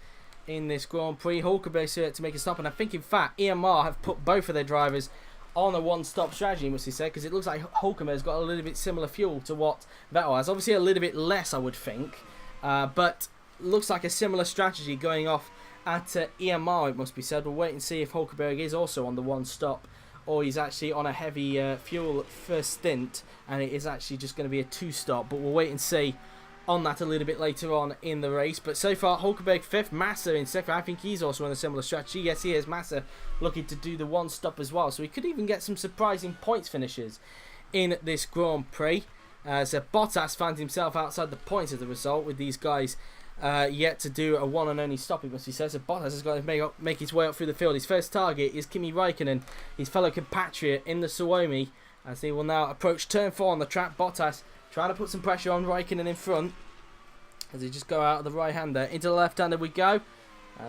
in this Grand Prix. Hülkenberg here to make a stop, and I think in fact EMR have put both of their drivers on a one-stop strategy, must be said, because it looks like Hülkenberg's got a little bit similar fuel to what Vettel has. Obviously a little bit less, I would think, but looks like a similar strategy going off at EMR, it must be said. We'll wait and see if Hülkenberg is also on the one-stop, or he's actually on a heavy fuel first stint and it is actually just going to be a two-stop. But we'll wait and see on that a little bit later on in the race. But so far, Hülkenberg 5th, Massa in 2nd. I think he's also on a similar strategy. Yes, he is. Massa looking to do the one-stop as well. So we could even get some surprising points finishes in this Grand Prix. So Bottas finds himself outside the points as a result, with these guys yet to do a one and only stop, it must be said. So Bottas has got to make his way up through the field. His first target is Kimi Räikkönen, his fellow compatriot in the Suomi, as they will now approach turn 4 on the track. Bottas trying to put some pressure on Räikkönen in front as they just go out of the right-hander. Into the left-hander we go.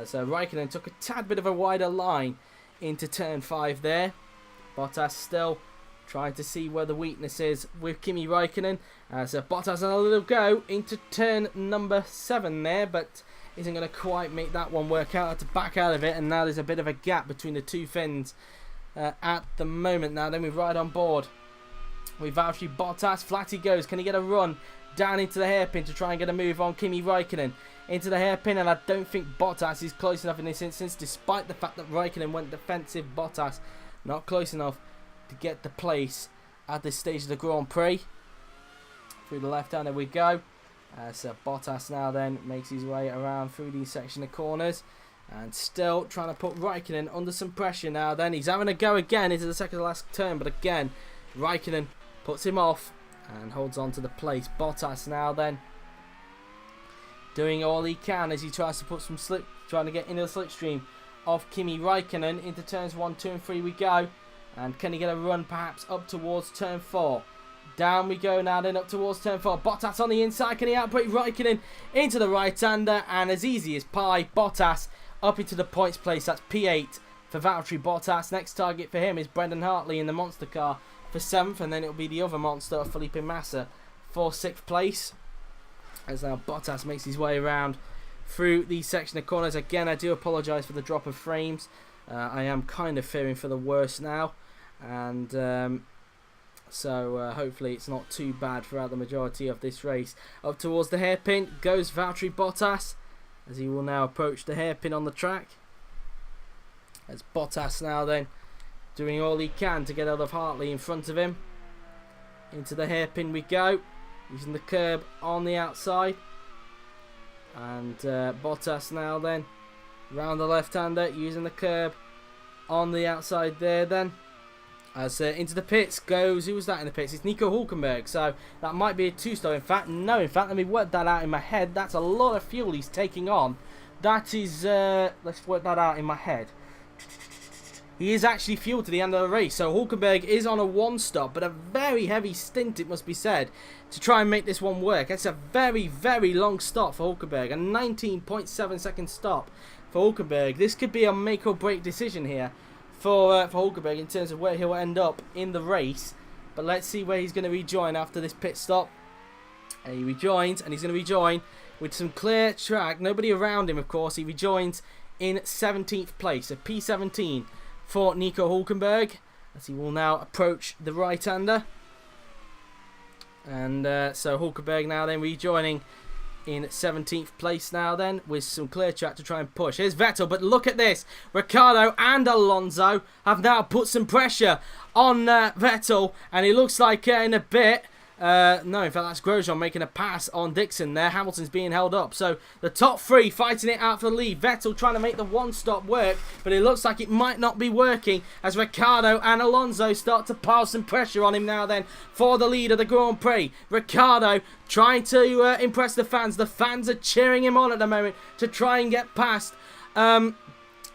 So Räikkönen took a tad bit of a wider line into turn 5 there. Bottas still trying to see where the weakness is with Kimi Räikkönen. So Bottas on a little go into turn number 7 there, but isn't going to quite make that one work out. Had to back out of it, and now there's a bit of a gap between the two fins at the moment. Now then we ride on board with Valtteri Bottas. Flat he goes. Can he get a run down into the hairpin to try and get a move on Kimi Räikkönen? Into the hairpin, and I don't think Bottas is close enough in this instance, despite the fact that Räikkönen went defensive. Bottas not close enough to get the place at this stage of the Grand Prix. Through the left-hander we go. So Bottas now then makes his way around through these section of corners, and still trying to put Räikkönen under some pressure now. Then he's having a go again into the second to last turn, but again Räikkönen puts him off and holds on to the place. Bottas now then doing all he can as he tries to put some slip, trying to get into the slipstream of Kimi Räikkönen. Into turns 1, 2 and 3 we go. And can he get a run perhaps up towards turn 4? Down we go now then up towards turn 4. Bottas on the inside. Can he outbrake Räikkönen into the right-hander? And as easy as pie, Bottas up into the points place. That's P8 for Valtteri Bottas. Next target for him is Brendan Hartley in the monster car for 7th. And then it'll be the other monster, Felipe Massa, for 6th place. As now Bottas makes his way around through these section of corners. Again, I do apologise for the drop of frames. I am kind of fearing for the worst now. And so hopefully it's not too bad throughout the majority of this race. Up towards the hairpin goes Valtteri Bottas, as he will now approach the hairpin on the track. As Bottas now then doing all he can to get out of Hartley in front of him. Into the hairpin we go, using the curb on the outside. And Bottas now then round the left-hander, using the curb on the outside there then. As into the pits goes, who was that in the pits? It's Nico Hülkenberg, so that might be a 2-star. In fact, no, let me work that out in my head. That's a lot of fuel he's taking on. That is, let's work that out in my head. He is actually fueled to the end of the race, so Hülkenberg is on a 1-stop, but a very heavy stint, it must be said, to try and make this one work. It's a very, very long stop for Hülkenberg, a 19.7 second stop for Hülkenberg. This could be a make or break decision here for Hülkenberg in terms of where he'll end up in the race. But let's see where he's going to rejoin after this pit stop. And he rejoins, and he's going to rejoin with some clear track. Nobody around him, of course. He rejoins in 17th place, a P17 for Nico Hülkenberg, as he will now approach the right-hander. And so Hülkenberg now then rejoining in 17th place now then, with some clear track to try and push. Here's Vettel, but look at this. Ricciardo and Alonso have now put some pressure on Vettel, and it looks like in a bit... no, in fact, that's Grosjean making a pass on Dixon there. Hamilton's being held up. So the top three fighting it out for the lead. Vettel trying to make the 1-stop work, but it looks like it might not be working as Ricciardo and Alonso start to pile some pressure on him now then for the lead of the Grand Prix. Ricciardo trying to impress the fans. The fans are cheering him on at the moment to try and get past, to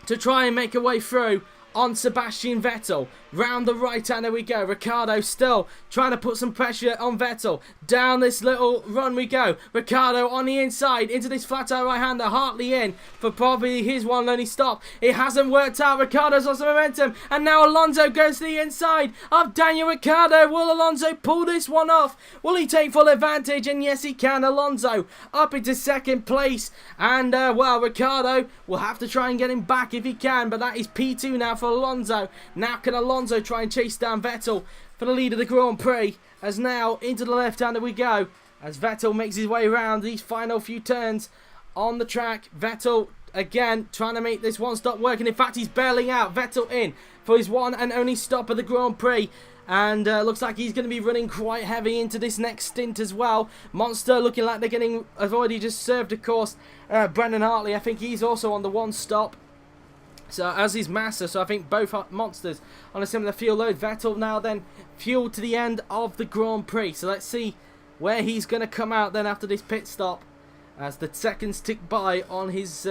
try and make a way through on Sebastian Vettel. Round the right hander we go. Ricciardo still trying to put some pressure on Vettel. Down this little run we go. Ricciardo on the inside into this flat tire right hander. Hartley in for probably his one and only stop. It hasn't worked out. Ricciardo's lost some momentum. And now Alonso goes to the inside of Daniel Ricciardo. Will Alonso pull this one off? Will he take full advantage? And yes, he can. Alonso up into second place. And, well, Ricciardo will have to try and get him back if he can. But that is P2 now for Alonso. Now can Alonso try and chase down Vettel for the lead of the Grand Prix, as now into the left-hander we go, as Vettel makes his way around these final few turns on the track. Vettel again trying to make this 1-stop work, and in fact he's bailing out. Vettel in for his one and only stop of the Grand Prix, and looks like he's going to be running quite heavy into this next stint as well. Monster looking like they're getting, have already just served, of course, Brendan Hartley. I think he's also on the 1-stop. So as is Massa, so I think both are monsters on a similar fuel load. Vettel now then fueled to the end of the Grand Prix. So let's see where he's going to come out then after this pit stop, as the seconds tick by on his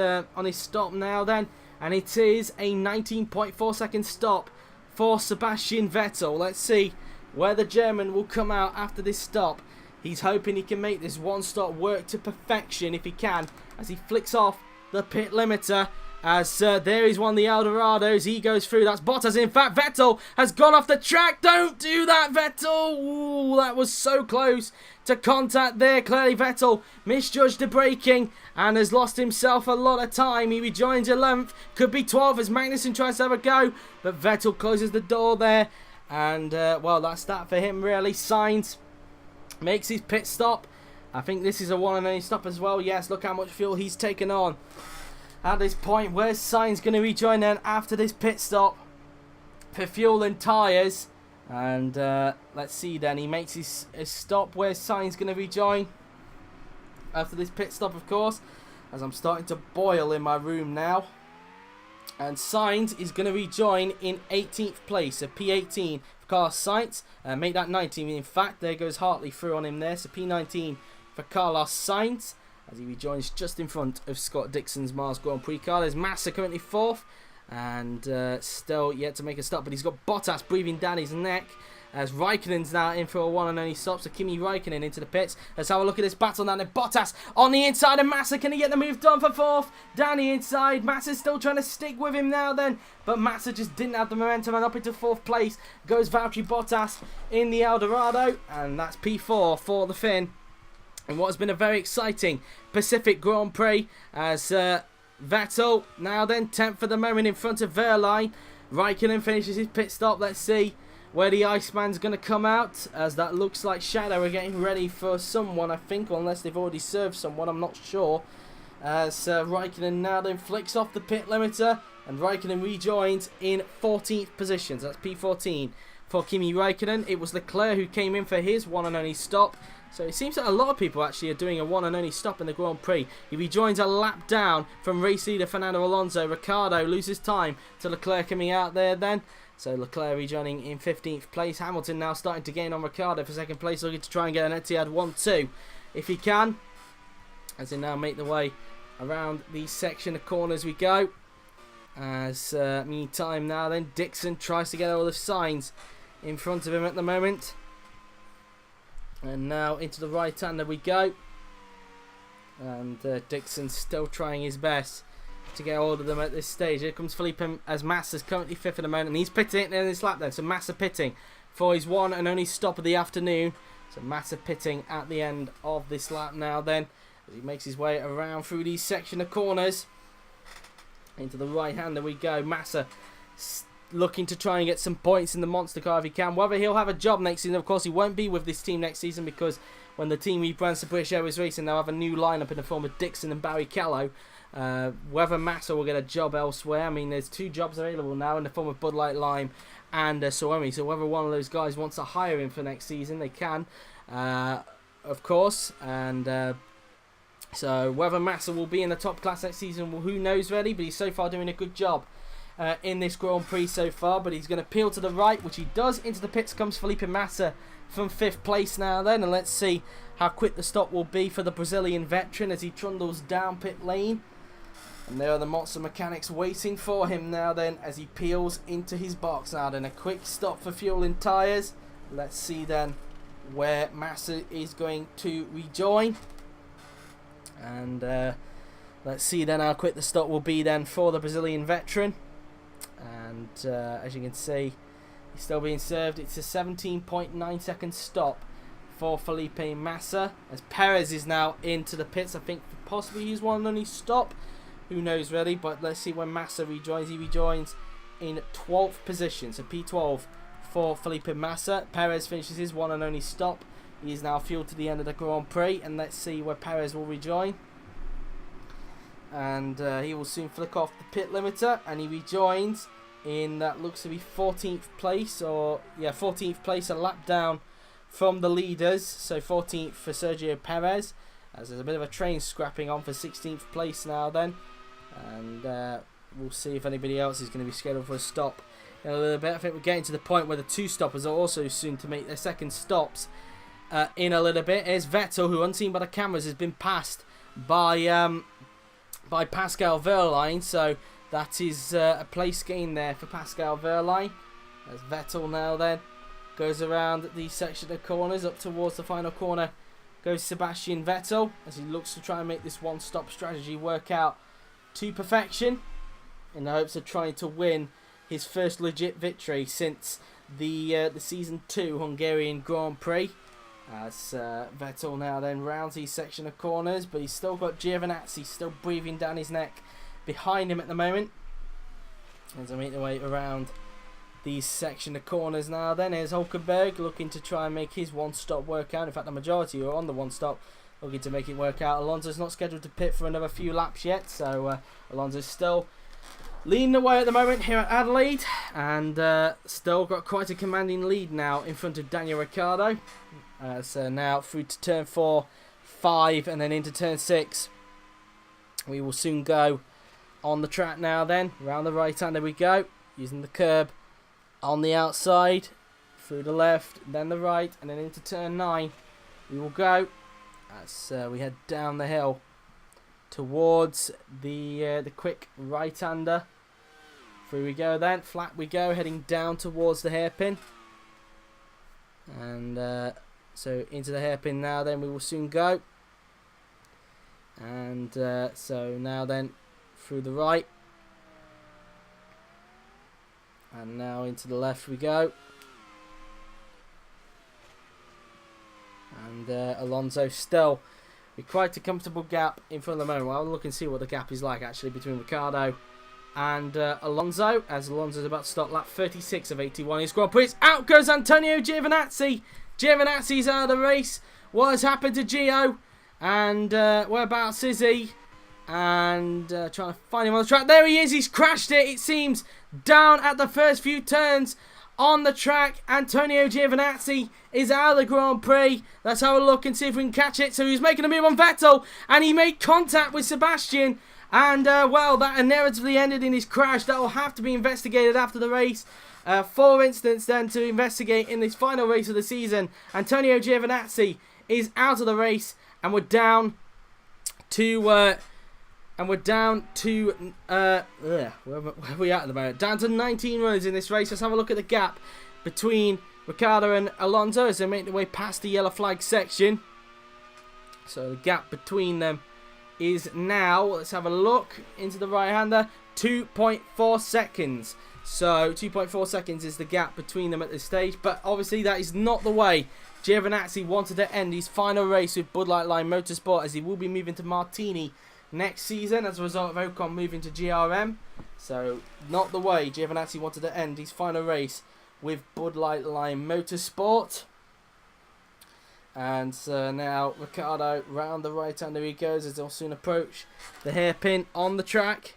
stop now then, and it is a 19.4 second stop for Sebastian Vettel. Let's see where the German will come out after this stop. He's hoping he can make this 1-stop work to perfection if he can, as he flicks off the pit limiter. As there is one of the Eldorados. He goes through. That's Bottas. In fact, Vettel has gone off the track. Don't do that, Vettel. Ooh, that was so close to contact there. Clearly, Vettel misjudged the braking and has lost himself a lot of time. He rejoins 11th. Could be 12th as Magnussen tries to have a go. But Vettel closes the door there. And, well, that's that for him, really. Sainz makes his pit stop. I think this is a one and only stop as well. Yes, look how much fuel he's taken on. At this point, where's Sainz going to rejoin then after this pit stop for fuel and tyres? And let's see then, he makes his stop. Where's Sainz going to rejoin after this pit stop, of course, as I'm starting to boil in my room now. And Sainz is going to rejoin in 18th place, so P18 for Carlos Sainz. Make that 19. In fact, there goes Hartley through on him there, so P19 for Carlos Sainz, as he rejoins just in front of Scott Dixon's Mars Grand Prix car. There's Massa currently 4th, and still yet to make a stop, but he's got Bottas breathing down his neck, as Räikkönen's now in for a one and only stop. So Kimi Räikkönen into the pits. Let's have a look at this battle now. Bottas on the inside of Massa. Can he get the move done for 4th? Down the inside. Massa's still trying to stick with him now then, but Massa just didn't have the momentum, and up into 4th place goes Valtteri Bottas in the Eldorado, and that's P4 for the Finn. And what has been a very exciting Pacific Grand Prix, as Vettel now then 10th for the moment in front of Wehrlein. Räikkönen finishes his pit stop. Let's see where the Iceman's going to come out, as that looks like Shadow are getting ready for someone, I think, unless they've already served someone, I'm not sure. As Räikkönen now then flicks off the pit limiter, and Räikkönen rejoins in 14th position. So that's P14 for Kimi Räikkönen. It was Leclerc who came in for his one and only stop. So it seems that a lot of people actually are doing a one and only stop in the Grand Prix. He rejoins a lap down from race leader Fernando Alonso. Ricciardo loses time to Leclerc coming out there then. So Leclerc rejoining in 15th place. Hamilton now starting to gain on Ricciardo for second place, looking to try and get an Etihad 1-2 if he can. As they now make the way around the section of corners we go. As meantime now then, Dixon tries to get all the signs in front of him at the moment. And now into the right-hander we go. And Dixon still trying his best to get hold of them at this stage. Here comes Felipe as Massa's currently 5th at the moment. And he's pitting in this lap then. So Massa pitting for his one and only stop of the afternoon. So Massa pitting at the end of this lap now then. As he makes his way around through these section of corners. Into the right-hander we go. Massa looking to try and get some points in the monster car if he can. Whether he'll have a job next season, of course he won't be with this team next season, because when the team rebrands to British Airways Racing, they'll have a new lineup in the form of Dixon and Barrichello. Whether Massa will get a job elsewhere, I mean there's 2 jobs available now in the form of Bud Light Lime and Suomi, so whether one of those guys wants to hire him for next season, they can, of course. And so whether Massa will be in the top class next season, well, who knows really, but he's so far doing a good job in this Grand Prix so far. But he's going to peel to the right, which he does. Into the pits comes Felipe Massa from 5th place now then, and let's see how quick the stop will be for the Brazilian veteran as he trundles down pit lane. And there are the monster mechanics waiting for him now then as he peels into his box now then. A quick stop for fuel and tyres. Let's see then where Massa is going to rejoin. And let's see then how quick the stop will be then for the Brazilian veteran. And as you can see, he's still being served. It's a 17.9 second stop for Felipe Massa, as Perez is now into the pits. I think possibly his one and only stop. Who knows really, but let's see when Massa rejoins. He rejoins in 12th position, so P12 for Felipe Massa. Perez finishes his one and only stop. He is now fueled to the end of the Grand Prix, and let's see where Perez will rejoin. And he will soon flick off the pit limiter, and he rejoins in that looks to be 14th place, or yeah, 14th place, a lap down from the leaders. So 14th for Sergio Perez, as there's a bit of a train scrapping on for 16th place now then. And we'll see if anybody else is going to be scheduled for a stop in a little bit. I think we're getting to the point where the 2 stoppers are also soon to make their second stops in a little bit. Here's Vettel, who unseen by the cameras has been passed by Pascal Wehrlein, so that is a place gain there for Pascal Wehrlein. As Vettel now then goes around the section of corners up towards the final corner goes Sebastian Vettel, as he looks to try and make this one-stop strategy work out to perfection in the hopes of trying to win his first legit victory since the Season 2 Hungarian Grand Prix. As Vettel now then rounds his section of corners, but he's still got Giovinazzi still breathing down his neck behind him at the moment. As I make the way around these section of corners now then, here's Hülkenberg looking to try and make his one-stop work out. In fact, the majority are on the one-stop looking to make it work out. Alonso's not scheduled to pit for another few laps yet, so Alonso's still leading the way at the moment here at Adelaide, and still got quite a commanding lead now in front of Daniel Ricciardo. So now through to turn 4, 5, and then into turn 6. We will soon go on the track now then. Around the right-hander we go, using the curb on the outside, through the left, then the right, and then into turn 9. We will go as we head down the hill towards the quick right-hander. Through we go then, flat we go, heading down towards the hairpin. And so into the hairpin now then we will soon go. And so now then through the right. And now into the left we go. And Alonso still with quite a comfortable gap in front of the moment. Well, I'll look and see what the gap is like actually between Ricciardo and Alonso, as Alonso's about to start lap 36 of 81 in his Grand Prix. Out goes Antonio Giovinazzi. Giovinazzi's out of the race. What has happened to Gio? And whereabouts is he? And trying to find him on the track. There he is. He's crashed it, it seems, down at the first few turns on the track. Antonio Giovinazzi is out of the Grand Prix. Let's have a look and see if we can catch it. So he's making a move on Vettel, and he made contact with Sebastian. And, well, that inevitably ended in his crash. That will have to be investigated after the race. 4 incidents then to investigate in this final race of the season. Antonio Giovinazzi is out of the race, and we're down to... where are we at the moment? Down to 19 runners in this race. Let's have a look at the gap between Ricciardo and Alonso as they make their way past the yellow flag section. So the gap between them is now, let's have a look into the right-hander, 2.4 seconds. So 2.4 seconds is the gap between them at this stage. But obviously that is not the way Giovinazzi wanted to end his final race with Bud Light Line Motorsport, as he will be moving to Martini next season as a result of Ocon moving to GRM. So not the way Giovinazzi wanted to end his final race with Bud Light Line Motorsport. And now Ricciardo round the right hander he goes as they'll soon approach the hairpin on the track.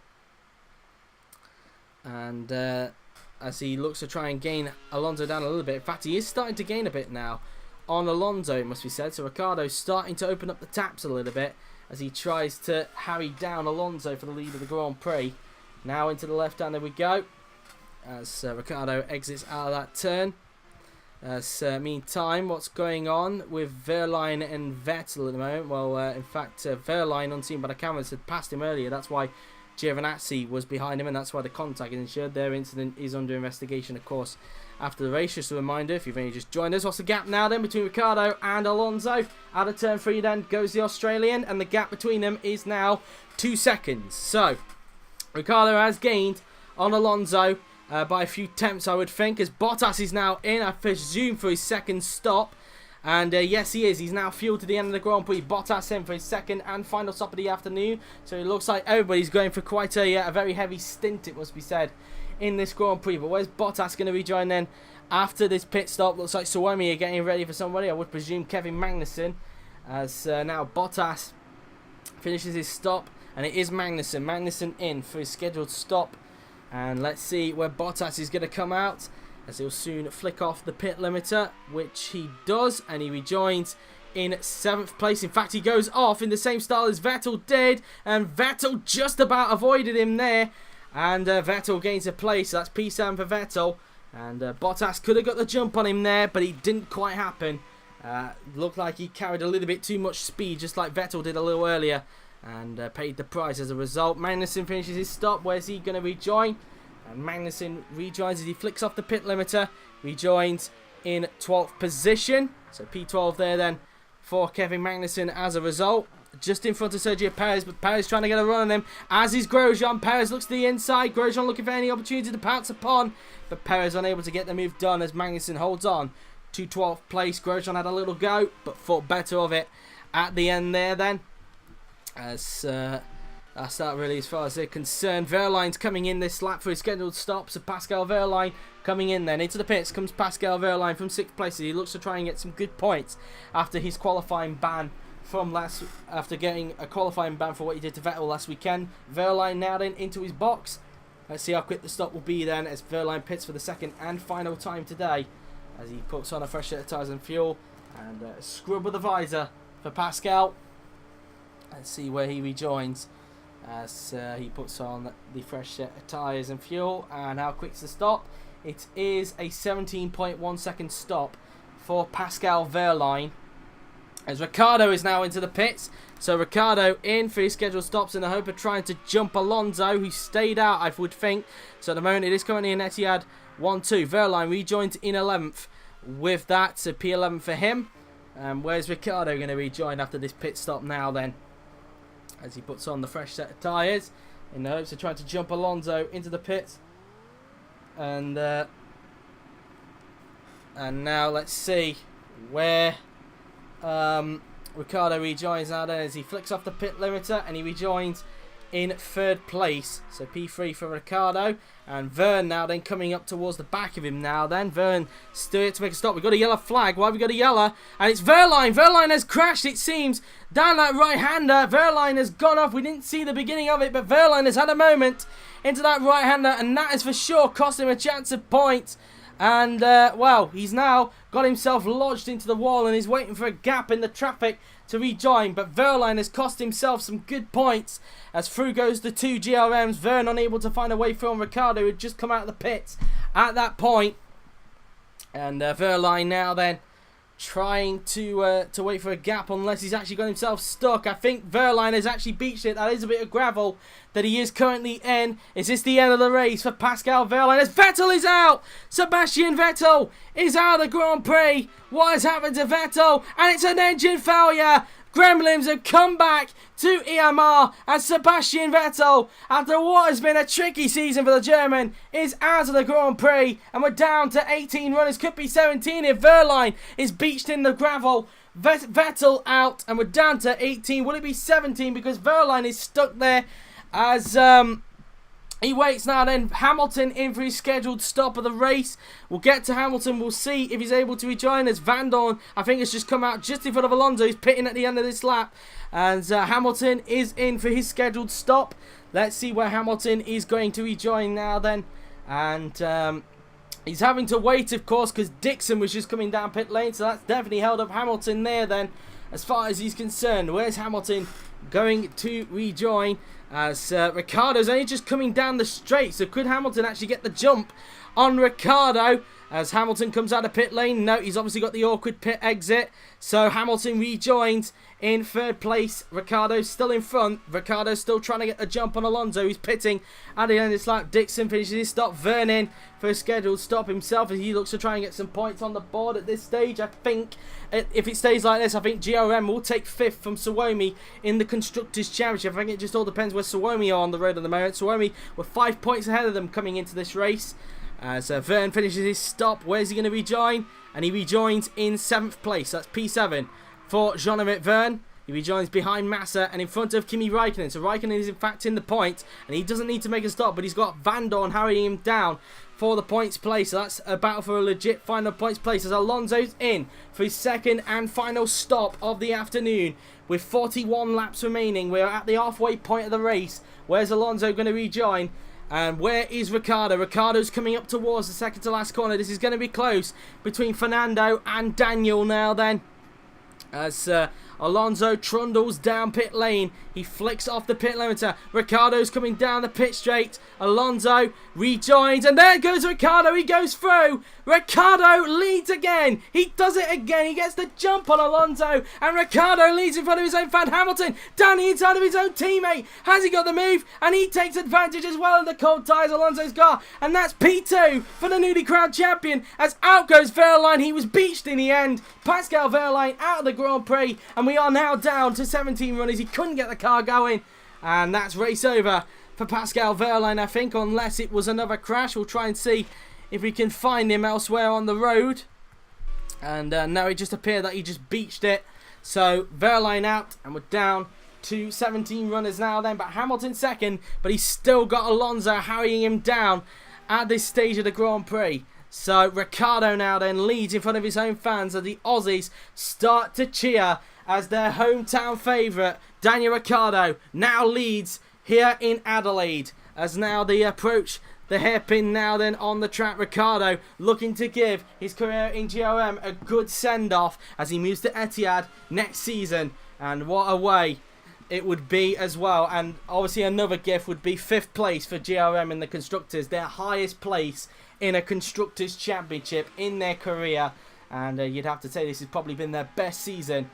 And as he looks to try and gain Alonso down a little bit. In fact, he is starting to gain a bit now on Alonso, it must be said. So Ricciardo's starting to open up the taps a little bit as he tries to harry down Alonso for the lead of the Grand Prix. Now into the left hander we go as Ricciardo exits out of that turn. Meantime, what's going on with Wehrlein and Vettel at the moment? Well, in fact, Wehrlein, unseen by the cameras, had passed him earlier. That's why Giovinazzi was behind him, and that's why the contact is ensured. Their incident is under investigation, of course, after the race. Just a reminder, if you've only just joined us, what's the gap now then between Ricciardo and Alonso? Out of turn 3 then goes the Australian, and the gap between them is now 2 seconds. So, Ricciardo has gained on Alonso by a few tenths, I would think, as Bottas is now in, I presume, for his second stop. And yes, he is. He's now fueled to the end of the Grand Prix. Bottas in for his second and final stop of the afternoon. So it looks like everybody's going for quite a very heavy stint, it must be said, in this Grand Prix. But where's Bottas going to rejoin then after this pit stop? Looks like Suomi are getting ready for somebody. I would presume Kevin Magnussen, as now Bottas finishes his stop. And it is Magnussen. Magnussen in for his scheduled stop. And let's see where Bottas is going to come out, as he'll soon flick off the pit limiter, which he does, and he rejoins in 7th place. In fact, he goes off in the same style as Vettel did, and Vettel just about avoided him there, and Vettel gains a place. So that's P7 for Vettel, and Bottas could have got the jump on him there, but it didn't quite happen. Looked like he carried a little bit too much speed, just like Vettel did a little earlier, and paid the price as a result. Magnussen finishes his stop. Where's he going to rejoin? And Magnussen rejoins as he flicks off the pit limiter. Rejoins in 12th position. So P12 there then for Kevin Magnussen as a result. Just in front of Sergio Perez, but Perez trying to get a run on him, as is Grosjean. Perez looks to the inside. Grosjean looking for any opportunity to pounce upon, but Perez unable to get the move done as Magnussen holds on to 12th place. Grosjean had a little go, but thought better of it at the end there then. As that's that really as far as they're concerned. Wehrlein's coming in this lap for his scheduled stop. So Pascal Wehrlein coming in then. Into the pits comes Pascal Wehrlein from 6th place. He looks to try and get some good points after his qualifying ban from after getting a qualifying ban for what he did to Vettel last weekend. Wehrlein now then into his box. Let's see how quick the stop will be then as Wehrlein pits for the second and final time today, as he puts on a fresh set of tyres and fuel, and scrub with the visor for Pascal. Let's see where he rejoins as he puts on the fresh set of tyres and fuel. And how quick's the stop? It is a 17.1 second stop for Pascal Wehrlein, as Ricciardo is now into the pits. So Ricciardo in for his scheduled stops in the hope of trying to jump Alonso, who stayed out, I would think. So at the moment it is currently an Etihad 1-2. Wehrlein rejoins in 11th with that, so P11 for him. Where's Ricciardo going to rejoin after this pit stop now then, as he puts on the fresh set of tyres in the hopes of trying to jump Alonso into the pits. And now let's see where Ricciardo rejoins now then, as he flicks off the pit limiter and he rejoins in 3rd place. So P3 for Ricciardo, and Vern now then coming up towards the back of him now then. Vern still to make a stop. We've got a yellow flag. Why have we got a yellow? And it's Wehrlein. Wehrlein has crashed, it seems, down that right-hander. Wehrlein has gone off. We didn't see the beginning of it, but Wehrlein has had a moment into that right-hander, and that is for sure cost him a chance of points. And, well, he's now got himself lodged into the wall and is waiting for a gap in the traffic to rejoin. But Wehrlein has cost himself some good points as through goes the two GRMs. Verne unable to find a way through on Ricciardo, who had just come out of the pits at that point. And Wehrlein now then trying to wait for a gap unless he's actually got himself stuck. I think Wehrlein has actually beached it. That is a bit of gravel that he is currently in. Is this the end of the race for Pascal Wehrlein? As Vettel is out! Sebastian Vettel is out of the Grand Prix. What has happened to Vettel? And it's an engine failure. Gremlins have come back to EMR and Sebastian Vettel, after what has been a tricky season for the German, is out of the Grand Prix and we're down to 18 runners, could be 17 if Wehrlein is beached in the gravel. Vettel out and we're down to 18. Will it be 17 because Wehrlein is stuck there as he waits now then. Hamilton in for his scheduled stop of the race. We'll get to Hamilton. We'll see if he's able to rejoin as Van Dorn, I think, has just come out just in front of Alonso. He's pitting at the end of this lap. And Hamilton is in for his scheduled stop. Let's see where Hamilton is going to rejoin now then. And he's having to wait, of course, because Dixon was just coming down pit lane. So that's definitely held up Hamilton there then, as far as he's concerned. Where's Hamilton going to rejoin? As Ricciardo's only just coming down the straight, so could Hamilton actually get the jump on Ricciardo as Hamilton comes out of pit lane? No, he's obviously got the awkward pit exit, so Hamilton rejoins in third place. Ricciardo's still in front. Ricciardo's still trying to get the jump on Alonso, who's pitting at the end of this lap. Dixon finishes his stop. Vernon for a scheduled stop himself as he looks to try and get some points on the board at this stage. I think if it stays like this, I think GRM will take 5th from Suomi in the Constructors' Championship. I think it just all depends where Suomi are on the road at the moment. Suomi were 5 points ahead of them coming into this race. As Verne finishes his stop, where's he going to rejoin? And he rejoins in 7th place. That's P7 for Jean-Eric Verne. He rejoins behind Massa and in front of Kimi Räikkönen. So Räikkönen is in fact in the points and he doesn't need to make a stop, but he's got Van Dorn hurrying him down for the points place. So that's a battle for a legit final points place as Alonso's in for his second and final stop of the afternoon with 41 laps remaining. We're at the halfway point of the race. Where's Alonso going to rejoin? And where is Ricciardo? Ricciardo's coming up towards the second to last corner. This is going to be close between Fernando and Daniel now then. As Alonso trundles down pit lane. He flicks off the pit limiter. Ricciardo's coming down the pit straight. Alonso rejoins. And there goes Ricciardo. He goes through. Ricciardo leads again. He does it again. He gets the jump on Alonso. And Ricciardo leads in front of his own fan. Hamilton down the inside of his own teammate. Has he got the move? And he takes advantage as well of the cold tyres Alonso's got. And that's P2 for the newly crowned champion. As out goes Wehrlein. He was beached in the end. Pascal Wehrlein out of the Grand Prix. And we are now down to 17 runners. He couldn't get the car going. And that's race over for Pascal Wehrlein, I think, unless it was another crash. We'll try and see if we can find him elsewhere on the road. And now it just appeared that he just beached it. So Wehrlein out and we're down to 17 runners now then. But Hamilton second, but he's still got Alonso harrying him down at this stage of the Grand Prix. So Ricciardo now then leads in front of his own fans as the Aussies start to cheer as their hometown favourite, Daniel Ricciardo, now leads here in Adelaide. As now they approach the hairpin now then on the track. Ricciardo looking to give his career in GRM a good send-off as he moves to Etihad next season. And what a way it would be as well. And obviously another gift would be 5th place for GRM in the Constructors, their highest place in a Constructors' Championship in their career. And you'd have to say this has probably been their best season.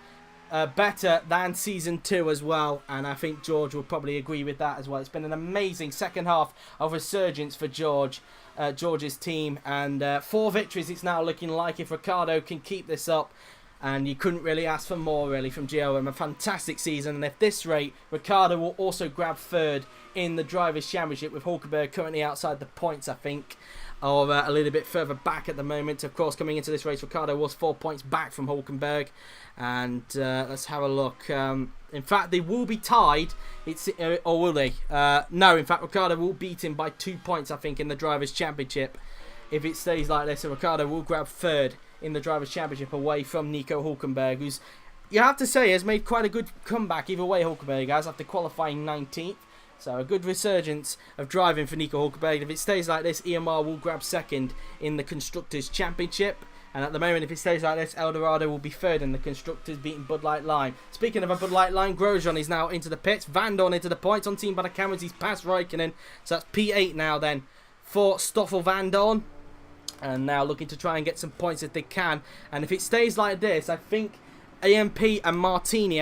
Better than season 2 as well, and I think George will probably agree with that as well. It's been an amazing second half of resurgence for George's team, and 4 victories it's now looking like if Ricciardo can keep this up, and you couldn't really ask for more really from GRM. A fantastic season, and at this rate Ricciardo will also grab 3rd in the Drivers' Championship with Hülkenberg currently outside the points, I think, or a little bit further back at the moment. Of course, coming into this race, Ricciardo was 4 points back from Hülkenberg. And let's have a look. In fact, they will be tied. Or will they? No, in fact, Ricciardo will beat him by 2 points, I think, in the Drivers' Championship. If it stays like this, and Ricciardo will grab 3rd in the Drivers' Championship away from Nico Hülkenberg, who's, you have to say, has made quite a good comeback either way. Hülkenberg has, after qualifying 19th. So a good resurgence of driving for Nico Hülkenberg. If it stays like this, EMR will grab second in the Constructors' Championship. And at the moment, if it stays like this, Dorado will be third in the Constructors, beating Bud Light line. Speaking of a Bud Light line, Grosjean is now into the pits. Van Dorn into the points on team by the cameras. He's past Räikkönen. So that's P8 now then for Stoffel Van Dorn. And now looking to try and get some points if they can. And if it stays like this, I think AMP and Martini,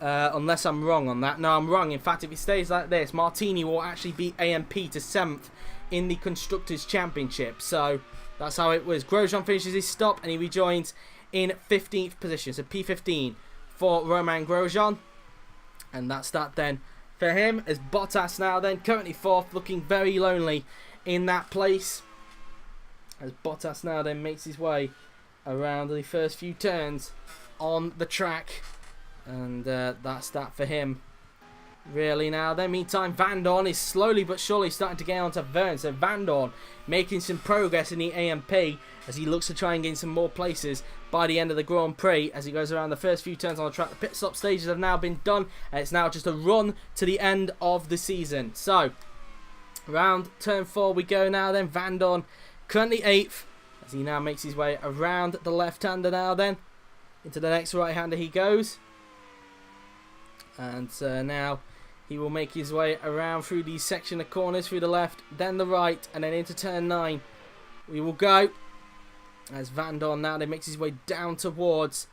unless I'm wrong on that. No, I'm wrong. In fact, if it stays like this, Martini will actually beat AMP to 7th in the Constructors' Championship. So that's how it was. Grosjean finishes his stop and he rejoins in 15th position. So P15 for Romain Grosjean. And that's that then for him. As Bottas now then currently 4th, looking very lonely in that place. As Bottas now then makes his way around the first few turns on the track. And that's that for him. Really now then, meantime, Van Dorn is slowly but surely starting to get onto Verne. So Van Dorn making some progress in the AMP as he looks to try and gain some more places by the end of the Grand Prix as he goes around the first few turns on the track. The pit stop stages have now been done and it's now just a run to the end of the season. So round turn 4 we go now then. Van Dorn currently 8th as he now makes his way around the left-hander now then. Into the next right-hander he goes. And now he will make his way around through these section of corners, through the left, then the right, and then into turn 9. We will go as Van Dorn now then makes his way down towards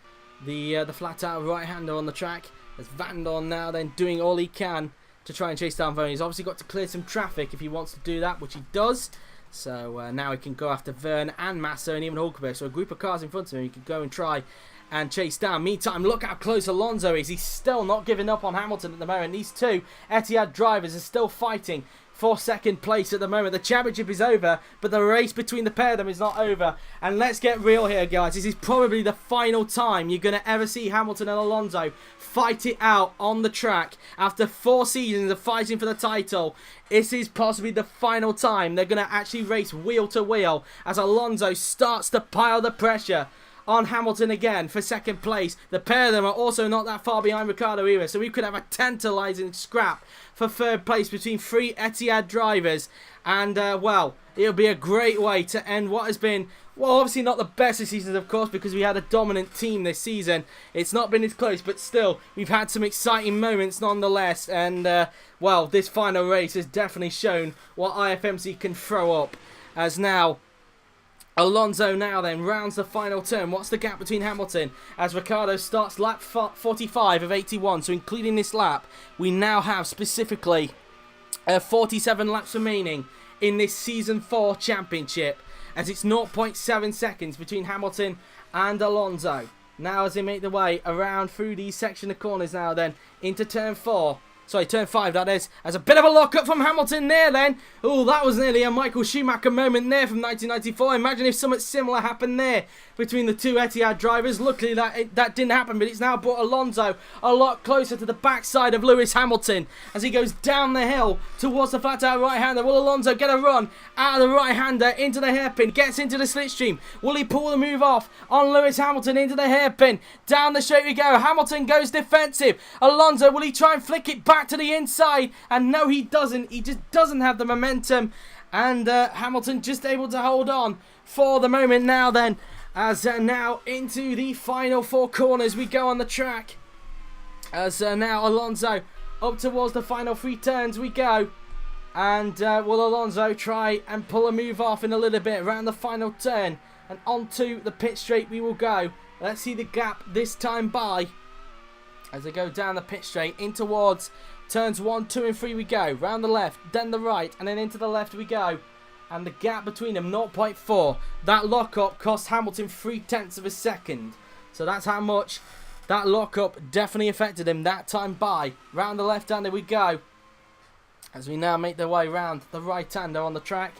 the flat-out right-hander on the track. As Van Dorn now then doing all he can to try and chase down Verne. He's obviously got to clear some traffic if he wants to do that, which he does. So now he can go after Verne and Massa and even Hülkenberg. So a group of cars in front of him he can go and try and chase down. Meantime, look how close Alonso is. He's still not giving up on Hamilton at the moment. These two Etihad drivers are still fighting for second place at the moment. The championship is over, but the race between the pair of them is not over. And let's get real here, guys. This is probably the final time you're going to ever see Hamilton and Alonso fight it out on the track. After 4 seasons of fighting for the title, this is possibly the final time they're going to actually race wheel to wheel as Alonso starts to pile the pressure on Hamilton again for second place. The pair of them are also not that far behind Ricciardo either, so we could have a tantalising scrap for third place between 3 Etihad drivers. And, well, it'll be a great way to end what has been, well, obviously not the best of seasons, of course, because we had a dominant team this season. It's not been as close, but still, we've had some exciting moments nonetheless. And, well, this final race has definitely shown what IFMC can throw up. As now Alonso now then rounds the final turn. What's the gap between Hamilton as Ricciardo starts lap 45 of 81. So including this lap, we now have specifically 47 laps remaining in this Season 4 Championship, as it's 0.7 seconds between Hamilton and Alonso. Now as they make their way around through these section of corners now then into turn 4. Sorry, turn 5 that is. As a bit of a lock-up from Hamilton there then. Oh, that was nearly a Michael Schumacher moment there from 1994. Imagine if something similar happened there between the two Etihad drivers. Luckily that didn't happen, but it's now brought Alonso a lot closer to the backside of Lewis Hamilton as he goes down the hill towards the flat-out right-hander. Will Alonso get a run out of the right-hander into the hairpin? Gets into the slipstream. Will he pull the move off on Lewis Hamilton into the hairpin? Down the straight we go. Hamilton goes defensive. Alonso, will he try and flick it back to the inside? And no, he doesn't. He just doesn't have the momentum. And Hamilton just able to hold on for the moment now then. As now into the final 4 corners we go on the track. As now Alonso up towards the final 3 turns we go. And will Alonso try and pull a move off in a little bit around the final turn. And onto the pit straight we will go. Let's see the gap this time by. As they go down the pit straight in towards turns 1, 2 and 3 we go. Round the left, then the right, and then into the left we go. And the gap between them, 0.4. That lock-up cost Hamilton 0.3 of a second. So that's how much that lock-up definitely affected him that time by. Round the left-hander we go. As we now make the way round the right-hander on the track.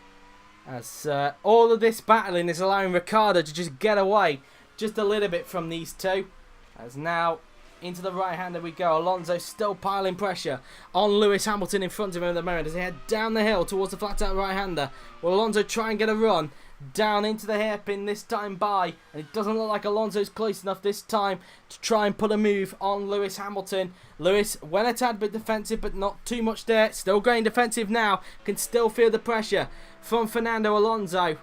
As all of this battling is allowing Ricciardo to just get away just a little bit from these two. As now into the right-hander we go. Alonso still piling pressure on Lewis Hamilton in front of him at the moment as they head down the hill towards the flat-out right-hander. Will Alonso try and get a run down into the hairpin this time by, and it doesn't look like Alonso's close enough this time to try and put a move on Lewis Hamilton. Lewis went a tad bit defensive, but not too much there. Still going defensive now. Can still feel the pressure from Fernando Alonso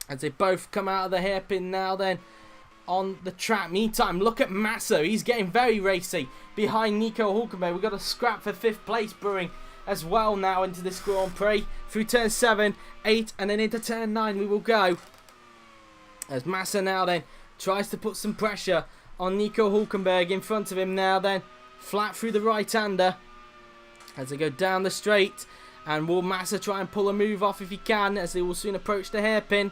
as they both come out of the hairpin now then on the track. Meantime, look at Massa. He's getting very racy behind Nico Hülkenberg. We've got a scrap for 5th place brewing as well now into this Grand Prix. Through turn 7, 8, and then into turn 9 we will go. As Massa now then tries to put some pressure on Nico Hülkenberg in front of him now then. Flat through the right-hander as they go down the straight. And will Massa try and pull a move off if he can, as they will soon approach the hairpin.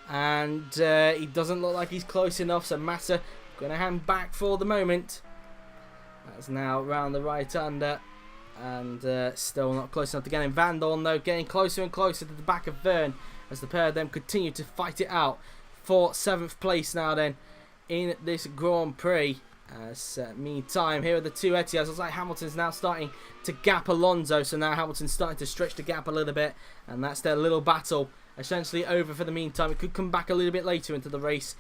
And he doesn't look like he's close enough, so Massa going to hang back for the moment. That's now around the right-hander. And still not close enough to get him. Van Dorn, though, getting closer and closer to the back of Verne as the pair of them continue to fight it out for 7th place now then in this Grand Prix. Meantime, here are the two Etihads. Looks like Hamilton's now starting to gap Alonso, so now Hamilton's starting to stretch the gap a little bit, and that's their little battle essentially over for the meantime. It could come back a little bit later into the race,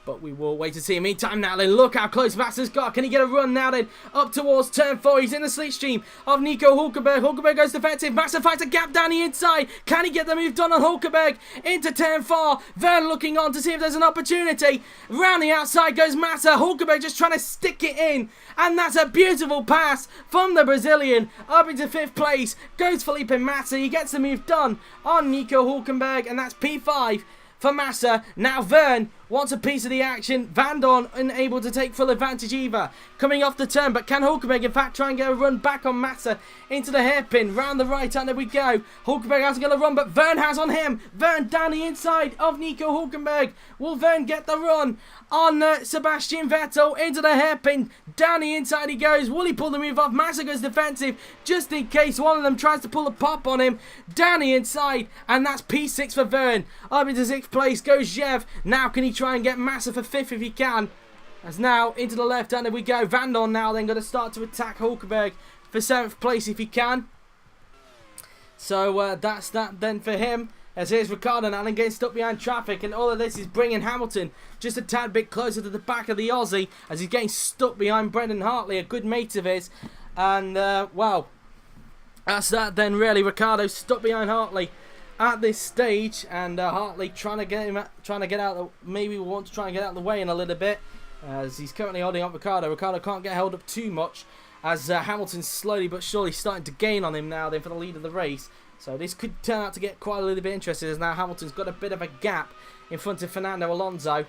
but we will wait to see. Meantime now then, look how close Massa's got. Can he get a run now then up towards turn 4? He's in the slipstream of Nico Hülkenberg. Hülkenberg goes defensive. Massa fights a gap down the inside. Can he get the move done on Hülkenberg into turn 4? Verne looking on to see if there's an opportunity. Round the outside goes Massa. Hülkenberg just trying to stick it in. And that's a beautiful pass from the Brazilian. Up into 5th place goes Felipe Massa. He gets the move done on Nico Hülkenberg, and that's P5 for Massa. Now Verne wants a piece of the action. Van Dorn unable to take full advantage either. Coming off the turn, but can Hülkenberg in fact try and get a run back on Massa into the hairpin? Round the right hand, there we go. Hülkenberg hasn't got a run, but Verne has on him. Verne down the inside of Nico Hülkenberg. Will Verne get the run on Sebastian Vettel into the hairpin? Down the inside he goes. Will he pull the move off? Massa goes defensive just in case one of them tries to pull a pop on him. Down the inside, and that's P6 for Verne. Up into 6th place goes Jev. Now can he try and get Massa for 5th if he can? As now into the left hander we go. Van Dorn now then going to start to attack Hülkenberg for 7th place if he can. So that's that then for him. As here's Ricciardo now then getting stuck behind traffic, and all of this is bringing Hamilton just a tad bit closer to the back of the Aussie as he's getting stuck behind Brendan Hartley, a good mate of his. And well, that's that then really. Ricciardo stuck behind Hartley at this stage, and Hartley trying to get out. Maybe we want to try and get out of the way in a little bit, as he's currently holding up Ricciardo. Ricciardo can't get held up too much, as Hamilton's slowly but surely starting to gain on him now then for the lead of the race. So this could turn out to get quite a little bit interesting, as now Hamilton's got a bit of a gap in front of Fernando Alonso.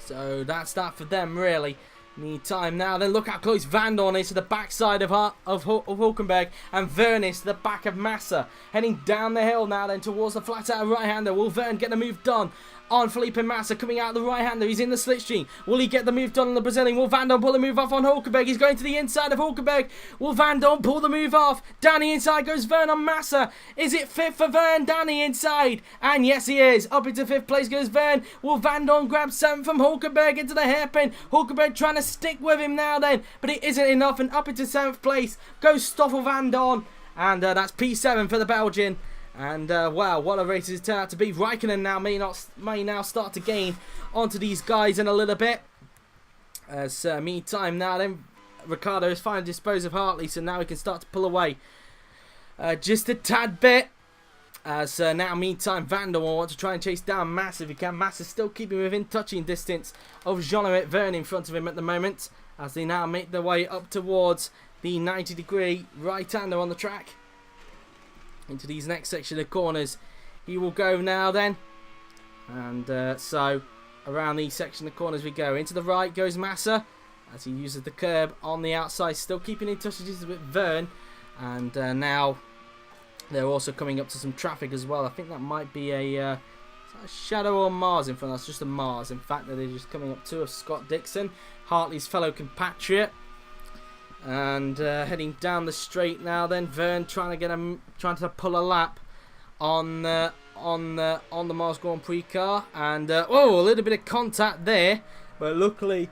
So that's that for them really. Meantime now then, look how close Van Dorn is to the backside of Hülkenberg, and Verne is to the back of Massa. Heading down the hill now then towards the flat out right-hander. Will Verne get the move done on Felipe Massa coming out of the right-hander? He's in the slipstream. Will he get the move done on the Brazilian? Will Van Dorn pull the move off on Hülkenberg? He's going to the inside of Hülkenberg. Will Van Dorn pull the move off? Down the inside goes Verne on Massa. Is it 5th for Verne down the inside? And yes, he is. Up into 5th place goes Verne. Will Van Dorn grab 7th from Hülkenberg into the hairpin? Hülkenberg trying to stick with him now then, but it isn't enough, and up into 7th place goes Stoffel Van Dorn. And that's P7 for the Belgian. And wow, what a race it's turned out to be. Räikkönen now may now start to gain onto these guys in a little bit. As meantime now then, Ricciardo is finally disposed of Hartley, so now he can start to pull away just a tad bit. As now meantime Van Dorn will want to try and chase down Massa if he can. Massa's still keeping within touching distance of Jean-Eric Verne in front of him at the moment, as they now make their way up towards the 90-degree right-hander on the track. Into these next section of corners he will go now then, and so around these section of corners we go. Into the right goes Massa as he uses the curb on the outside, still keeping in touch with Verne. And now they're also coming up to some traffic as well. I think that might be a Shadow or Mars in front of us, just a Mars in fact, that they're just coming up to of Scott Dixon, Hartley's fellow compatriot. And heading down the straight now then, Verne trying to pull a lap on the Mars Grand Prix car, and oh, a little bit of contact there, but luckily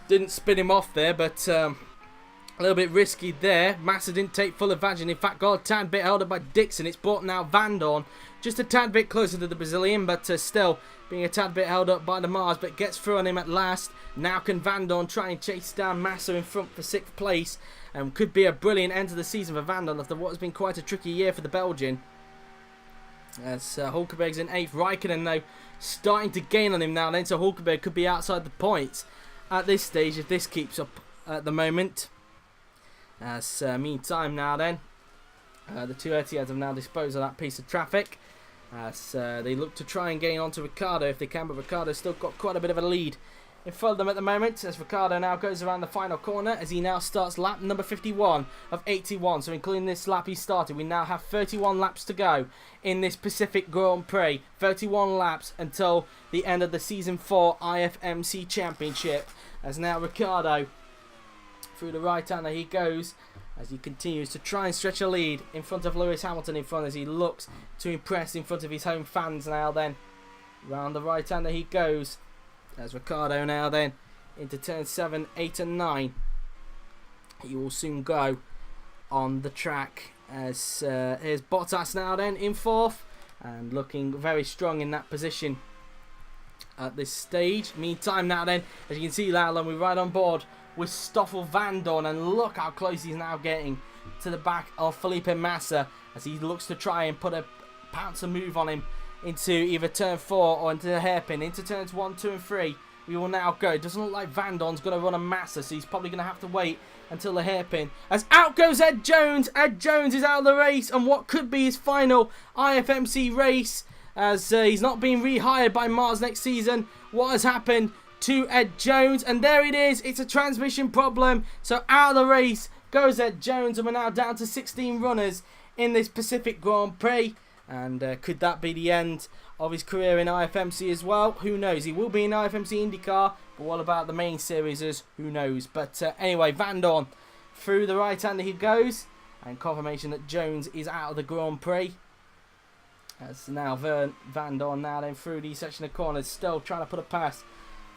didn't spin him off there. But A little bit risky there. Massa didn't take full advantage. In fact, got a tad bit held up by Dixon. It's brought now Van Dorn just a tad bit closer to the Brazilian, but still being a tad bit held up by the Mars, but gets through on him at last. Now can Van Dorn try and chase down Massa in front for 6th place, and could be a brilliant end to the season for Van Dorn after what has been quite a tricky year for the Belgian. As Hülkenberg's in 8th. Räikkönen though starting to gain on him now then, so Hülkenberg could be outside the points at this stage if this keeps up at the moment. As meantime now then, the two Etihads have now disposed of that piece of traffic as they look to try and gain onto Ricciardo if they can, but Ricciardo's still got quite a bit of a lead in front of them at the moment, as Ricciardo now goes around the final corner as he now starts lap number 51 of 81. So including this lap he started, we now have 31 laps to go in this Pacific Grand Prix. 31 laps until the end of the Season 4 IFMC Championship, as now Ricciardo through the right-hander he goes as he continues to try and stretch a lead in front of Lewis Hamilton in front, as he looks to impress in front of his home fans now then. Round the right-hander he goes as Ricciardo now then into turn 7, 8 and 9. He will soon go on the track as here's Bottas now then in 4th and looking very strong in that position at this stage. Meantime now then, as you can see Lowland, we're right on board with Stoffel Van Dorn, and look how close he's now getting to the back of Felipe Massa as he looks to try and put a pouncer move on him into either turn 4 or into the hairpin. Into turns 1, 2 and 3 we will now go. It doesn't look like Van Dorn's going to run a Massa, so he's probably going to have to wait until the hairpin, as out goes Ed Jones. Ed Jones is out of the race and what could be his final IFMC race, as he's not being rehired by Mars next season. What has happened to Ed Jones? And there it is, it's a transmission problem, so out of the race goes Ed Jones, and we're now down to 16 runners in this Pacific Grand Prix. And could that be the end of his career in IFMC as well? Who knows? He will be in IFMC IndyCar, but what about the main series? Who knows? But anyway, Van Dorn through the right-hander he goes, and confirmation that Jones is out of the Grand Prix. As now Van Dorn now then through the section of corners, still trying to put a pass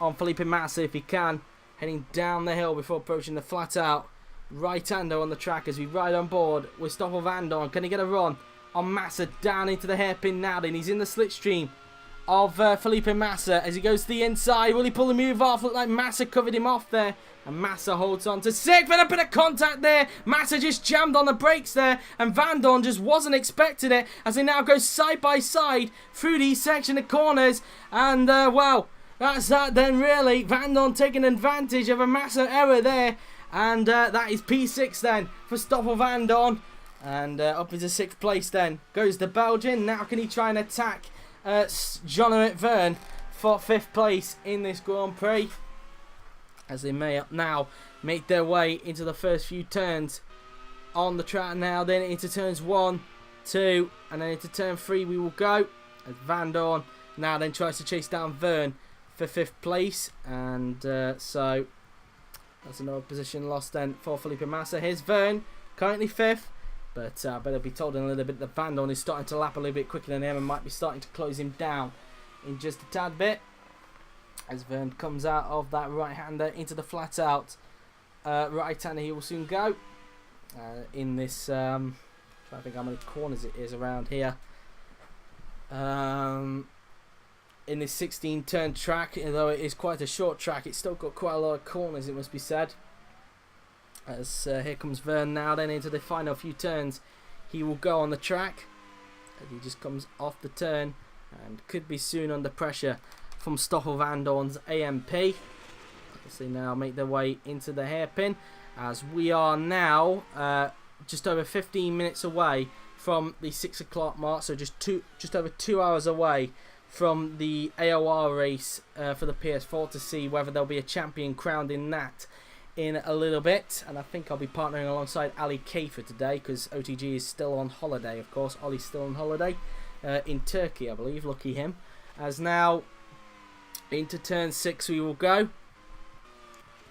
on Felipe Massa if he can, heading down the hill before approaching the flat out right-hander on the track as we ride on board with Stoffel Van Dorn. Can he get a run on Massa down into the hairpin now then? He's in the slipstream of Felipe Massa as he goes to the inside. Will he pull the move off? Looked like Massa covered him off there, and Massa holds on to 6th, but a bit of contact there. Massa just jammed on the brakes there, and Van Dorn just wasn't expecting it as they now go side by side through these section of corners. And well, that's that then really. Van Dorn taking advantage of a Massa error there, and that is P6 then for Stoffel Van Dorn. And up into 6th place then goes the Belgian. Now can he try and attack Jean-Eric Verne for 5th place in this Grand Prix, as they may now make their way into the first few turns on the track now, then into turns 1, 2 and then into turn 3 we will go, as Van Dorn now then tries to chase down Verne for 5th place. And so that's another position lost then for Felipe Massa. Here's Verne, currently 5th, but better be told in a little bit that Van Dorn is starting to lap a little bit quicker than him and might be starting to close him down in just a tad bit, as Verne comes out of that right-hander into the flat-out right-hander. He will soon go in this, I think how many corners it is around here, in this 16-turn track. Although it is quite a short track, it's still got quite a lot of corners, it must be said. As here comes Verne now then into the final few turns. He will go on the track as he just comes off the turn and could be soon under pressure from Stoffel Van Dorn's AMP. As they now make their way into the hairpin, as we are now just over 15 minutes away from the 6 o'clock mark, so just over 2 hours away from the AOR race for the PS4, to see whether there'll be a champion crowned in that in a little bit. And I think I'll be partnering alongside Ali Kayfer today, because OTG is still on holiday, of course. Ollie's still on holiday in Turkey, I believe. Lucky him. As now into turn 6 we will go,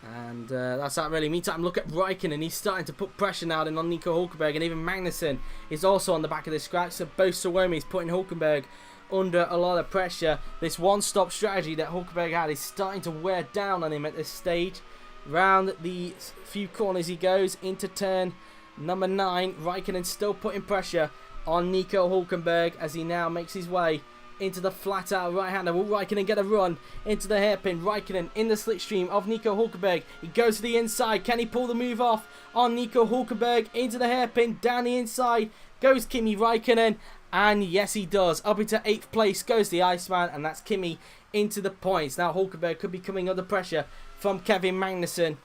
and that's that really. Meantime, look at Räikkönen. He's starting to put pressure now on Nico Hülkenberg, and even Magnussen is also on the back of this scratch. So both Suomi is putting Hülkenberg under a lot of pressure. This one-stop strategy that Hülkenberg had is starting to wear down on him at this stage, Round the few corners he goes into turn number 9. Räikkönen still putting pressure on Nico Hülkenberg as he now makes his way into the flat out right-hander. Will Räikkönen get a run into the hairpin? Räikkönen in the slipstream of Nico Hülkenberg. He goes to the inside. Can he pull the move off on Nico Hülkenberg? Into the hairpin, down the inside goes Kimi Räikkönen. And yes, he does. Up into 8th place goes the Iceman, and that's Kimi into the points. Now Hülkenberg could be coming under pressure from Kevin Magnussen.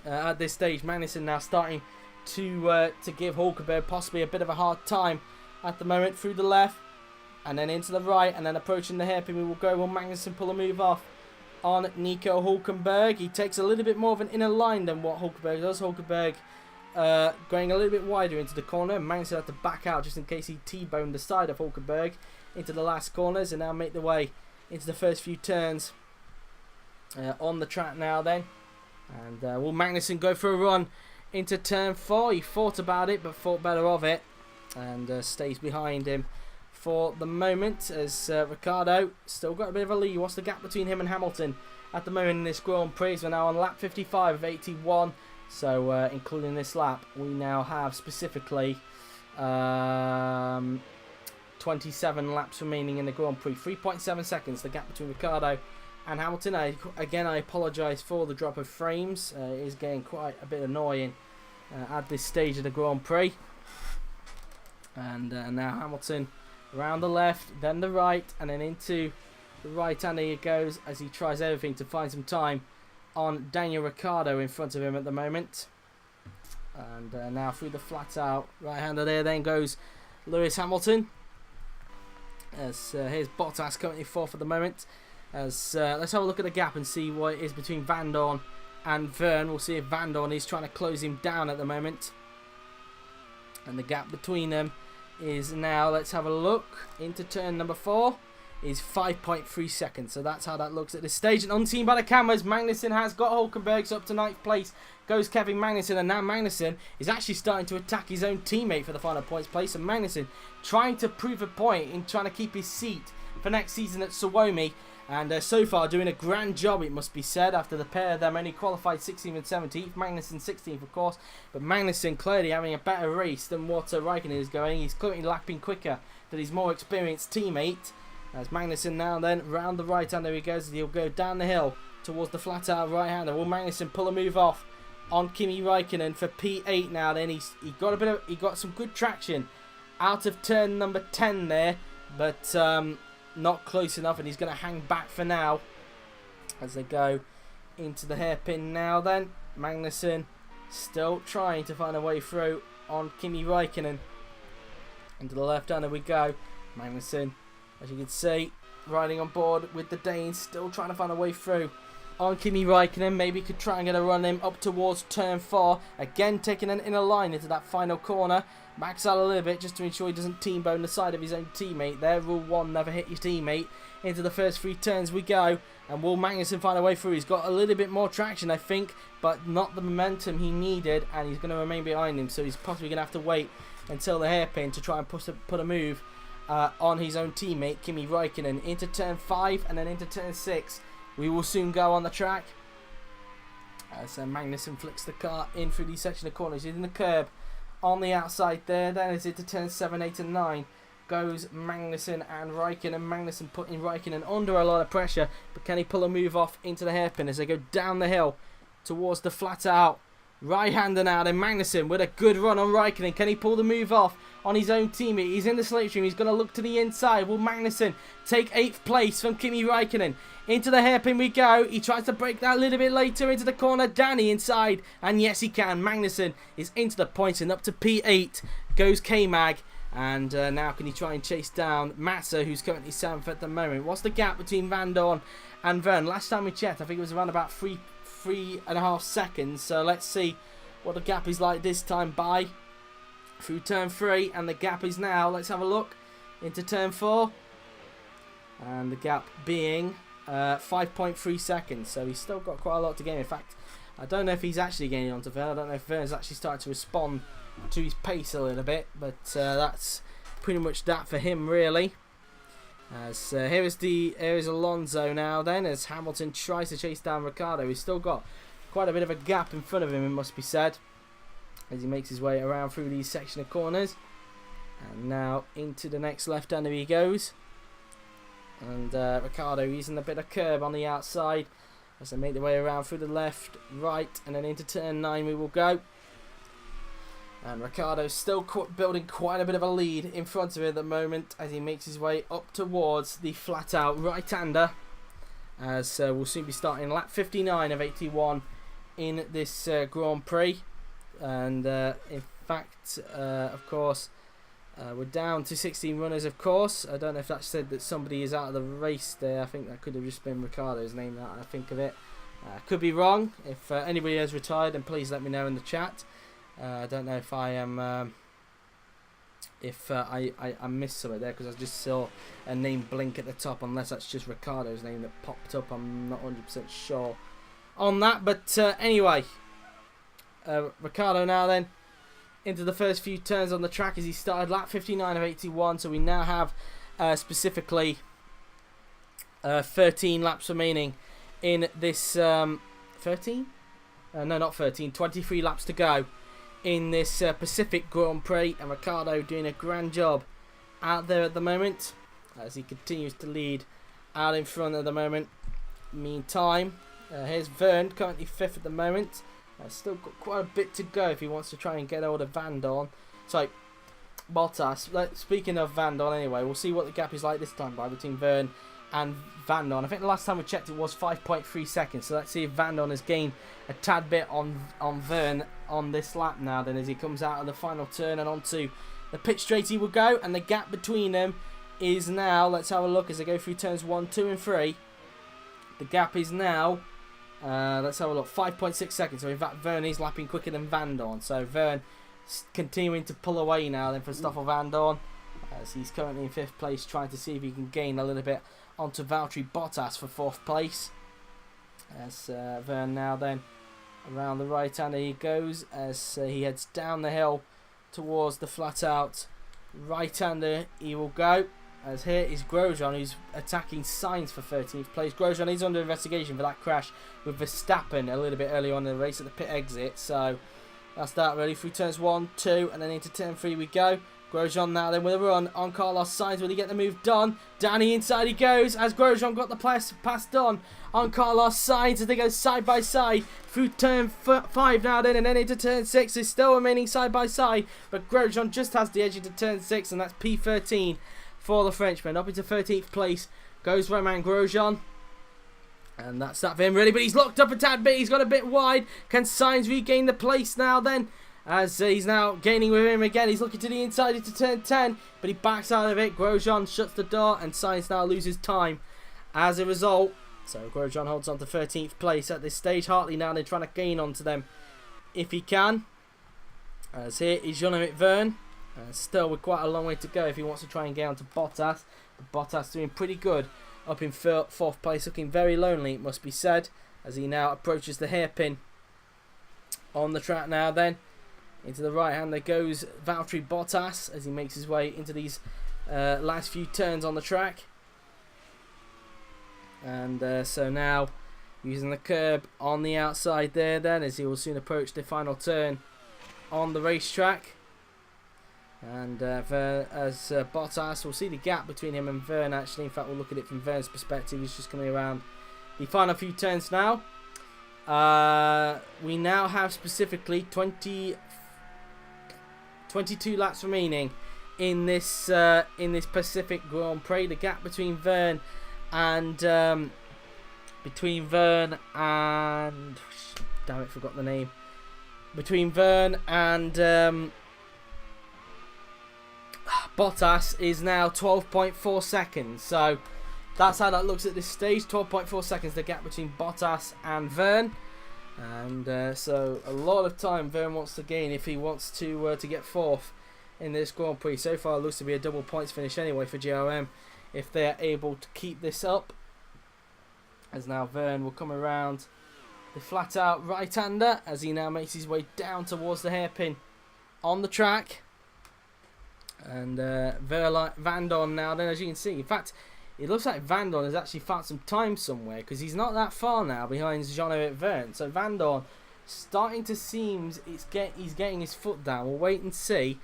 At this stage, Magnussen now starting to give Hülkenberg possibly a bit of a hard time at the moment. Through the left and then into the right and then approaching the hairpin. We will go. Will Magnussen pull a move off on Nico Hülkenberg? He takes a little bit more of an inner line than what Hülkenberg does. Hülkenberg going a little bit wider into the corner, and Magnussen had to back out just in case he T-boned the side of Hülkenberg into the last corners, and now make the way into the first few turns on the track now then. And will Magnussen go for a run into turn 4? He thought about it but thought better of it, and stays behind him for the moment as Ricciardo still got a bit of a lead. What's the gap between him and Hamilton at the moment in this Grand Prix? We're now on lap 55 of 81. So, including this lap, we now have specifically 27 laps remaining in the Grand Prix. 3.7 seconds, the gap between Ricciardo and Hamilton. I apologise for the drop of frames. It is getting quite a bit annoying at this stage of the Grand Prix. And now Hamilton around the left, then the right, and then into the right-hander he goes as he tries everything to find some time on Daniel Ricciardo in front of him at the moment. And now through the flat out right-hander there then goes Lewis Hamilton. As here's Bottas currently 4th at the moment. As let's have a look at the gap and see what it is between Van Dorn and Vern. We'll see if Van Dorn is trying to close him down at the moment. And the gap between them is now, let's have a look, into turn number 4. Is 5.3 seconds, so that's how that looks at this stage. And unseen by the cameras, Magnussen has got Hülkenberg, so up to 9th place goes Kevin Magnussen, and now Magnussen is actually starting to attack his own teammate for the final points place. And Magnussen trying to prove a point in trying to keep his seat for next season at Suomi, and so far doing a grand job, it must be said, after the pair of them only qualified 16th and 17th. Magnussen 16th, of course, but Magnussen clearly having a better race than what Räikkönen is going. He's currently lapping quicker than his more experienced teammate. As Magnussen now then round the right hander he goes. He'll go down the hill towards the flat out right hander. Will Magnussen pull a move off on Kimi Räikkönen for P8 now? Then he got some good traction out of turn number 10 there, but not close enough, and he's going to hang back for now as they go into the hairpin now. Then Magnussen still trying to find a way through on Kimi Räikkönen. Into the left hander we go. Magnussen, as you can see, riding on board with the Danes, still trying to find a way through on Kimi Räikkönen. Maybe could try and get a run in up towards turn 4. Again, taking an inner line into that final corner. Backs out a little bit just to ensure he doesn't team-bone the side of his own teammate there. Rule 1, never hit your teammate. Into the first 3 turns we go. And will Magnussen find a way through? He's got a little bit more traction, I think, but not the momentum he needed, and he's going to remain behind him, so he's possibly going to have to wait until the hairpin to try and put a move on his own teammate, Kimi Räikkönen. Into turn 5 and then into turn 6. We will soon go on the track. As Magnussen flicks the car in through these section of corners. He's in the curb on the outside there. Then as into turn 7, 8 and 9 goes Magnussen and Räikkönen. Magnussen putting Räikkönen under a lot of pressure, but can he pull a move off into the hairpin as they go down the hill towards the flat out right-hander now? Then Magnussen with a good run on Räikkönen. Can he pull the move off on his own teammate? He's in the slipstream. He's going to look to the inside. Will Magnussen take 8th place from Kimi Räikkönen? Into the hairpin we go. He tries to break that a little bit later into the corner. Danny inside. And yes, he can. Magnussen is into the points, and up to P8 goes K-Mag. And now can he try and chase down Massa, who's currently 7th at the moment. What's the gap between Van Dorn and Vern? Last time we checked, I think it was around about 3.5 seconds. So let's see what the gap is like this time by through turn 3, and the gap is now, let's have a look, into turn 4, and the gap being 5.3 seconds. So he's still got quite a lot to gain. In fact, I don't know if he's actually gaining onto Vern. I don't know if Vern's actually started to respond to his pace a little bit, but that's pretty much that for him really. As here is Alonso now then, as Hamilton tries to chase down Ricciardo. He's still got quite a bit of a gap in front of him, it must be said, as he makes his way around through these section of corners. And now into the next left-hander he goes. And Ricciardo using a bit of curb on the outside as they make their way around through the left, right, and then into turn 9 we will go. And Ricciardo's still building quite a bit of a lead in front of him at the moment as he makes his way up towards the flat-out right-hander. As we'll soon be starting lap 59 of 81 in this Grand Prix. And in fact, of course, we're down to 16 runners, of course. I don't know if that said that somebody is out of the race there. I think that could have just been Ricciardo's name that I think of it. Could be wrong. If anybody has retired, then please let me know in the chat. I don't know if I am, I missed something there because I just saw a name blink at the top, unless that's just Ricciardo's name that popped up. I'm not 100% sure on that, but anyway, Ricciardo now then into the first few turns on the track as he started lap 59 of 81. So we now have specifically 13 laps remaining in this 13? No, not 13. 23 laps to go in this Pacific Grand Prix, and Ricciardo doing a grand job out there at the moment as he continues to lead out in front at the moment. Meantime, here's Vern, currently 5th at the moment. Still got quite a bit to go if he wants to try and get hold of Van Dorn. So, Bottas, speaking of Van Dorn anyway, we'll see what the gap is like this time between Vern and Van Dorn. I think the last time we checked it was 5.3 seconds. So let's see if Van Dorn has gained a tad bit on Vern on this lap now then, as he comes out of the final turn and onto the pit straight he will go. And the gap between them is now, let's have a look as they go through turns 1, 2 and 3. The gap is now, let's have a look, 5.6 seconds. So in fact Vern is lapping quicker than Van Dorn. So Vern continuing to pull away now then for Stoffel Van Dorn, as he's currently in 5th place, trying to see if he can gain a little bit onto Valtteri Bottas for 4th place. As Vern now then around the right hander he goes as he heads down the hill towards the flat out right hander he will go. As here is Grosjean, who's attacking Sainz for 13th place. Grosjean is under investigation for that crash with Verstappen a little bit early on in the race at the pit exit. So that's that really. Through turns 1, 2 and then into turn 3 we go. Grosjean now then with a run on Carlos Sainz. Will he get the move done? Down the inside he goes as Grosjean got the pass done on Carlos Sainz as they go side by side through turn 5 now then, and then into turn 6. Is still remaining side by side, but Grosjean just has the edge into turn 6, and that's P13 for the Frenchman. Up into 13th place goes Romain Grosjean. And that's that for him really, but he's locked up a tad bit. He's got a bit wide. Can Sainz regain the place now then? As he's now gaining with him again. He's looking to the inside into turn 10, but he backs out of it. Grosjean shuts the door and Sainz now loses time as a result. So Grosjean holds on to 13th place at this stage. Hartley now then trying to gain onto them if he can. As here is Jean-Éric Vergne. Still with quite a long way to go if he wants to try and get onto Bottas. But Bottas doing pretty good up in 4th place, looking very lonely it must be said, as he now approaches the hairpin on the track now then. Into the right hand there goes Valtteri Bottas as he makes his way into these last few turns on the track. And so now using the curb on the outside there then, as he will soon approach the final turn on the racetrack. And as Bottas, we'll see the gap between him and Verne actually. In fact, we'll look at it from Verne's perspective. He's just coming around the final few turns now. We now have specifically 22 laps remaining in this Pacific Grand Prix. The gap between Verne and damn it, forgot the name. Between Verne and Bottas is now 12.4 seconds. So that's how that looks at this stage. 12.4 seconds the gap between Bottas and Verne. And so a lot of time Verne wants to gain if he wants to get 4th in this Grand Prix. So far it looks to be a double points finish anyway for JRM if they are able to keep this up. As now Verne will come around the flat out right hander as he now makes his way down towards the hairpin on the track. And Van Dorn now then, as you can see, in fact it looks like Van Dorn has actually found some time somewhere, because he's not that far now behind Jean-Eric Vergne. So Van Dorn starting to seem he's getting his foot down. We'll wait and see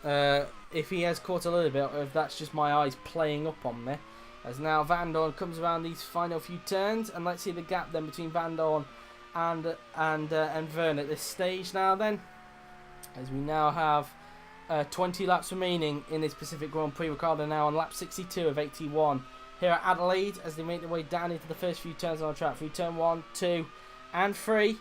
if he has caught a little bit, or if that's just my eyes playing up on me. As now Van Dorn comes around these final few turns, and let's see the gap then between Van Dorn and Vergne at this stage now then, as we now have 20 laps remaining in this Pacific Grand Prix. Ricciardo now on lap 62 of 81 here at Adelaide, as they make their way down into the first few turns on the track through turn 1, 2 and 3,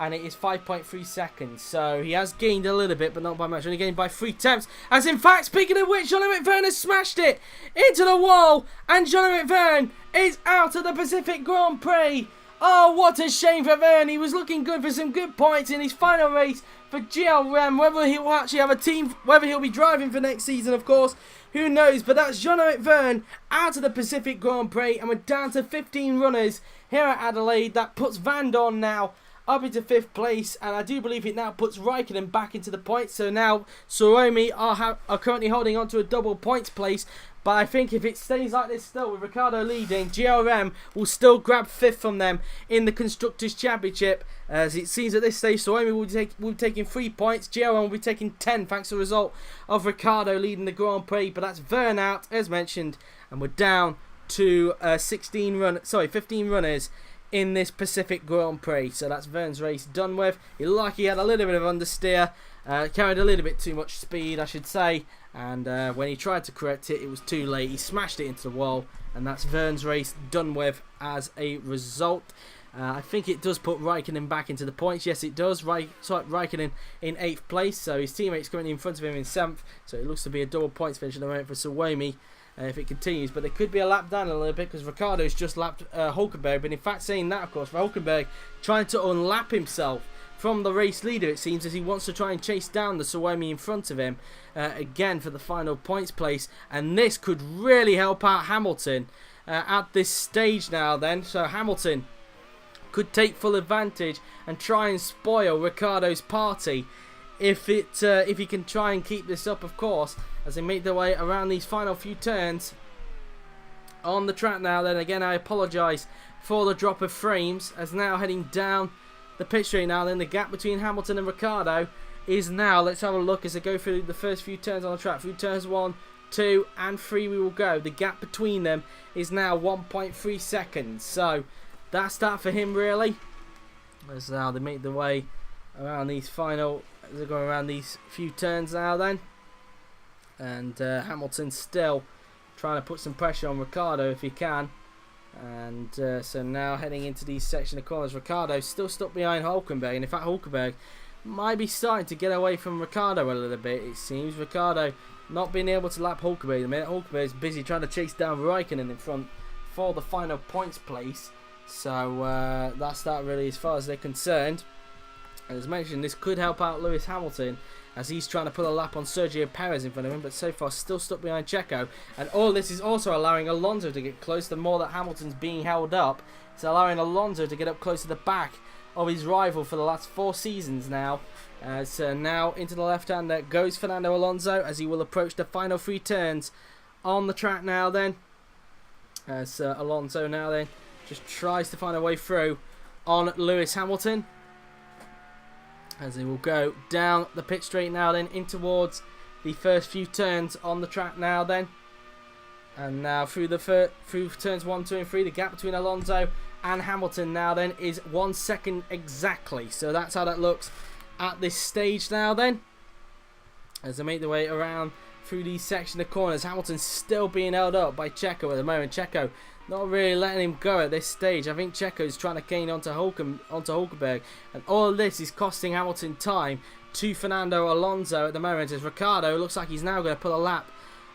and it is 5.3 seconds. So he has gained a little bit, but not by much, only gained by 3 tenths, as in fact, speaking of which, Jean-Eric Vergne has smashed it into the wall, and Jean-Eric Vergne is out of the Pacific Grand Prix. Oh, what a shame for Vergne. He was looking good for some good points in his final race for BLLM. Whether he will actually have a team, whether he'll be driving for next season, of course, who knows. But that's Jean-Eric Vergne out of the Pacific Grand Prix, and we're down to 15 runners here at Adelaide. That puts Van Dorn now up into 5th place, and I do believe it now puts Räikkönen back into the points. So now Suomi are currently holding on to a double points place. But I think if it stays like this still, with Ricciardo leading, GRM will still grab 5th from them in the Constructors' Championship. As it seems at this stage, Suomi will be taking 3 points. GRM will be taking 10, thanks to the result of Ricciardo leading the Grand Prix. But that's Vergne out, as mentioned, and we're down to 15 runners in this Pacific Grand Prix. So that's Vergne's race done with. He had a little bit of understeer. Carried a little bit too much speed, I should say, and when he tried to correct it, it was too late. He smashed it into the wall, and that's Vergne's race done with as a result. I think it does put Räikkönen back into the points. Yes, it does. Räikkönen in 8th place, so his teammates currently in front of him in 7th, so it looks to be a double points finish at the moment for Suomi if it continues. But there could be a lap down a little bit, because Ricciardo's just lapped Hülkenberg. But in fact, saying that, of course, for Hülkenberg trying to unlap himself from the race leader, it seems, as he wants to try and chase down the Suomi in front of him again for the final points place, and this could really help out Hamilton at this stage now then. So Hamilton could take full advantage and try and spoil Ricciardo's party if he can try and keep this up, of course, as they make their way around these final few turns on the track now then. Again, I apologise for the drop of frames, as now heading down the pit straight now then, the gap between Hamilton and Ricciardo is now, let's have a look as they go through the first few turns on the track. Through turns 1, 2 and 3 we will go. The gap between them is now 1.3 seconds. So that's that for him, really. As now they make their way around these as they go around these few turns now then. And Hamilton still trying to put some pressure on Ricciardo if he can. And so now heading into these section of corners, Ricciardo still stuck behind Hülkenberg, and in fact Hülkenberg might be starting to get away from Ricciardo a little bit. It seems Ricciardo not being able to lap Hülkenberg at the minute. Hülkenberg is busy trying to chase down Räikkönen in front for the final points place. So that's that really as far as they're concerned. As mentioned, this could help out Lewis Hamilton, as he's trying to put a lap on Sergio Perez in front of him, but so far still stuck behind Checo. And all this is also allowing Alonso to get close. The more that Hamilton's being held up, it's allowing Alonso to get up close to the back of his rival for the last 4 seasons now. So now into the left hand there goes Fernando Alonso, as he will approach the final 3 turns on the track now then. As Alonso now then just tries to find a way through on Lewis Hamilton, as he will go down the pit straight now then in towards the first few turns on the track now then. And now through turns 1, 2 and 3, the gap between Alonso and Hamilton now then is 1 second exactly. So that's how that looks at this stage now then, as they make their way around through these section of corners. Hamilton's still being held up by Checo at the moment. Checo not really letting him go at this stage. I think Checo's trying to gain onto Hülkenberg, and all of this is costing Hamilton time to Fernando Alonso at the moment, as Ricciardo looks like he's now going to put a lap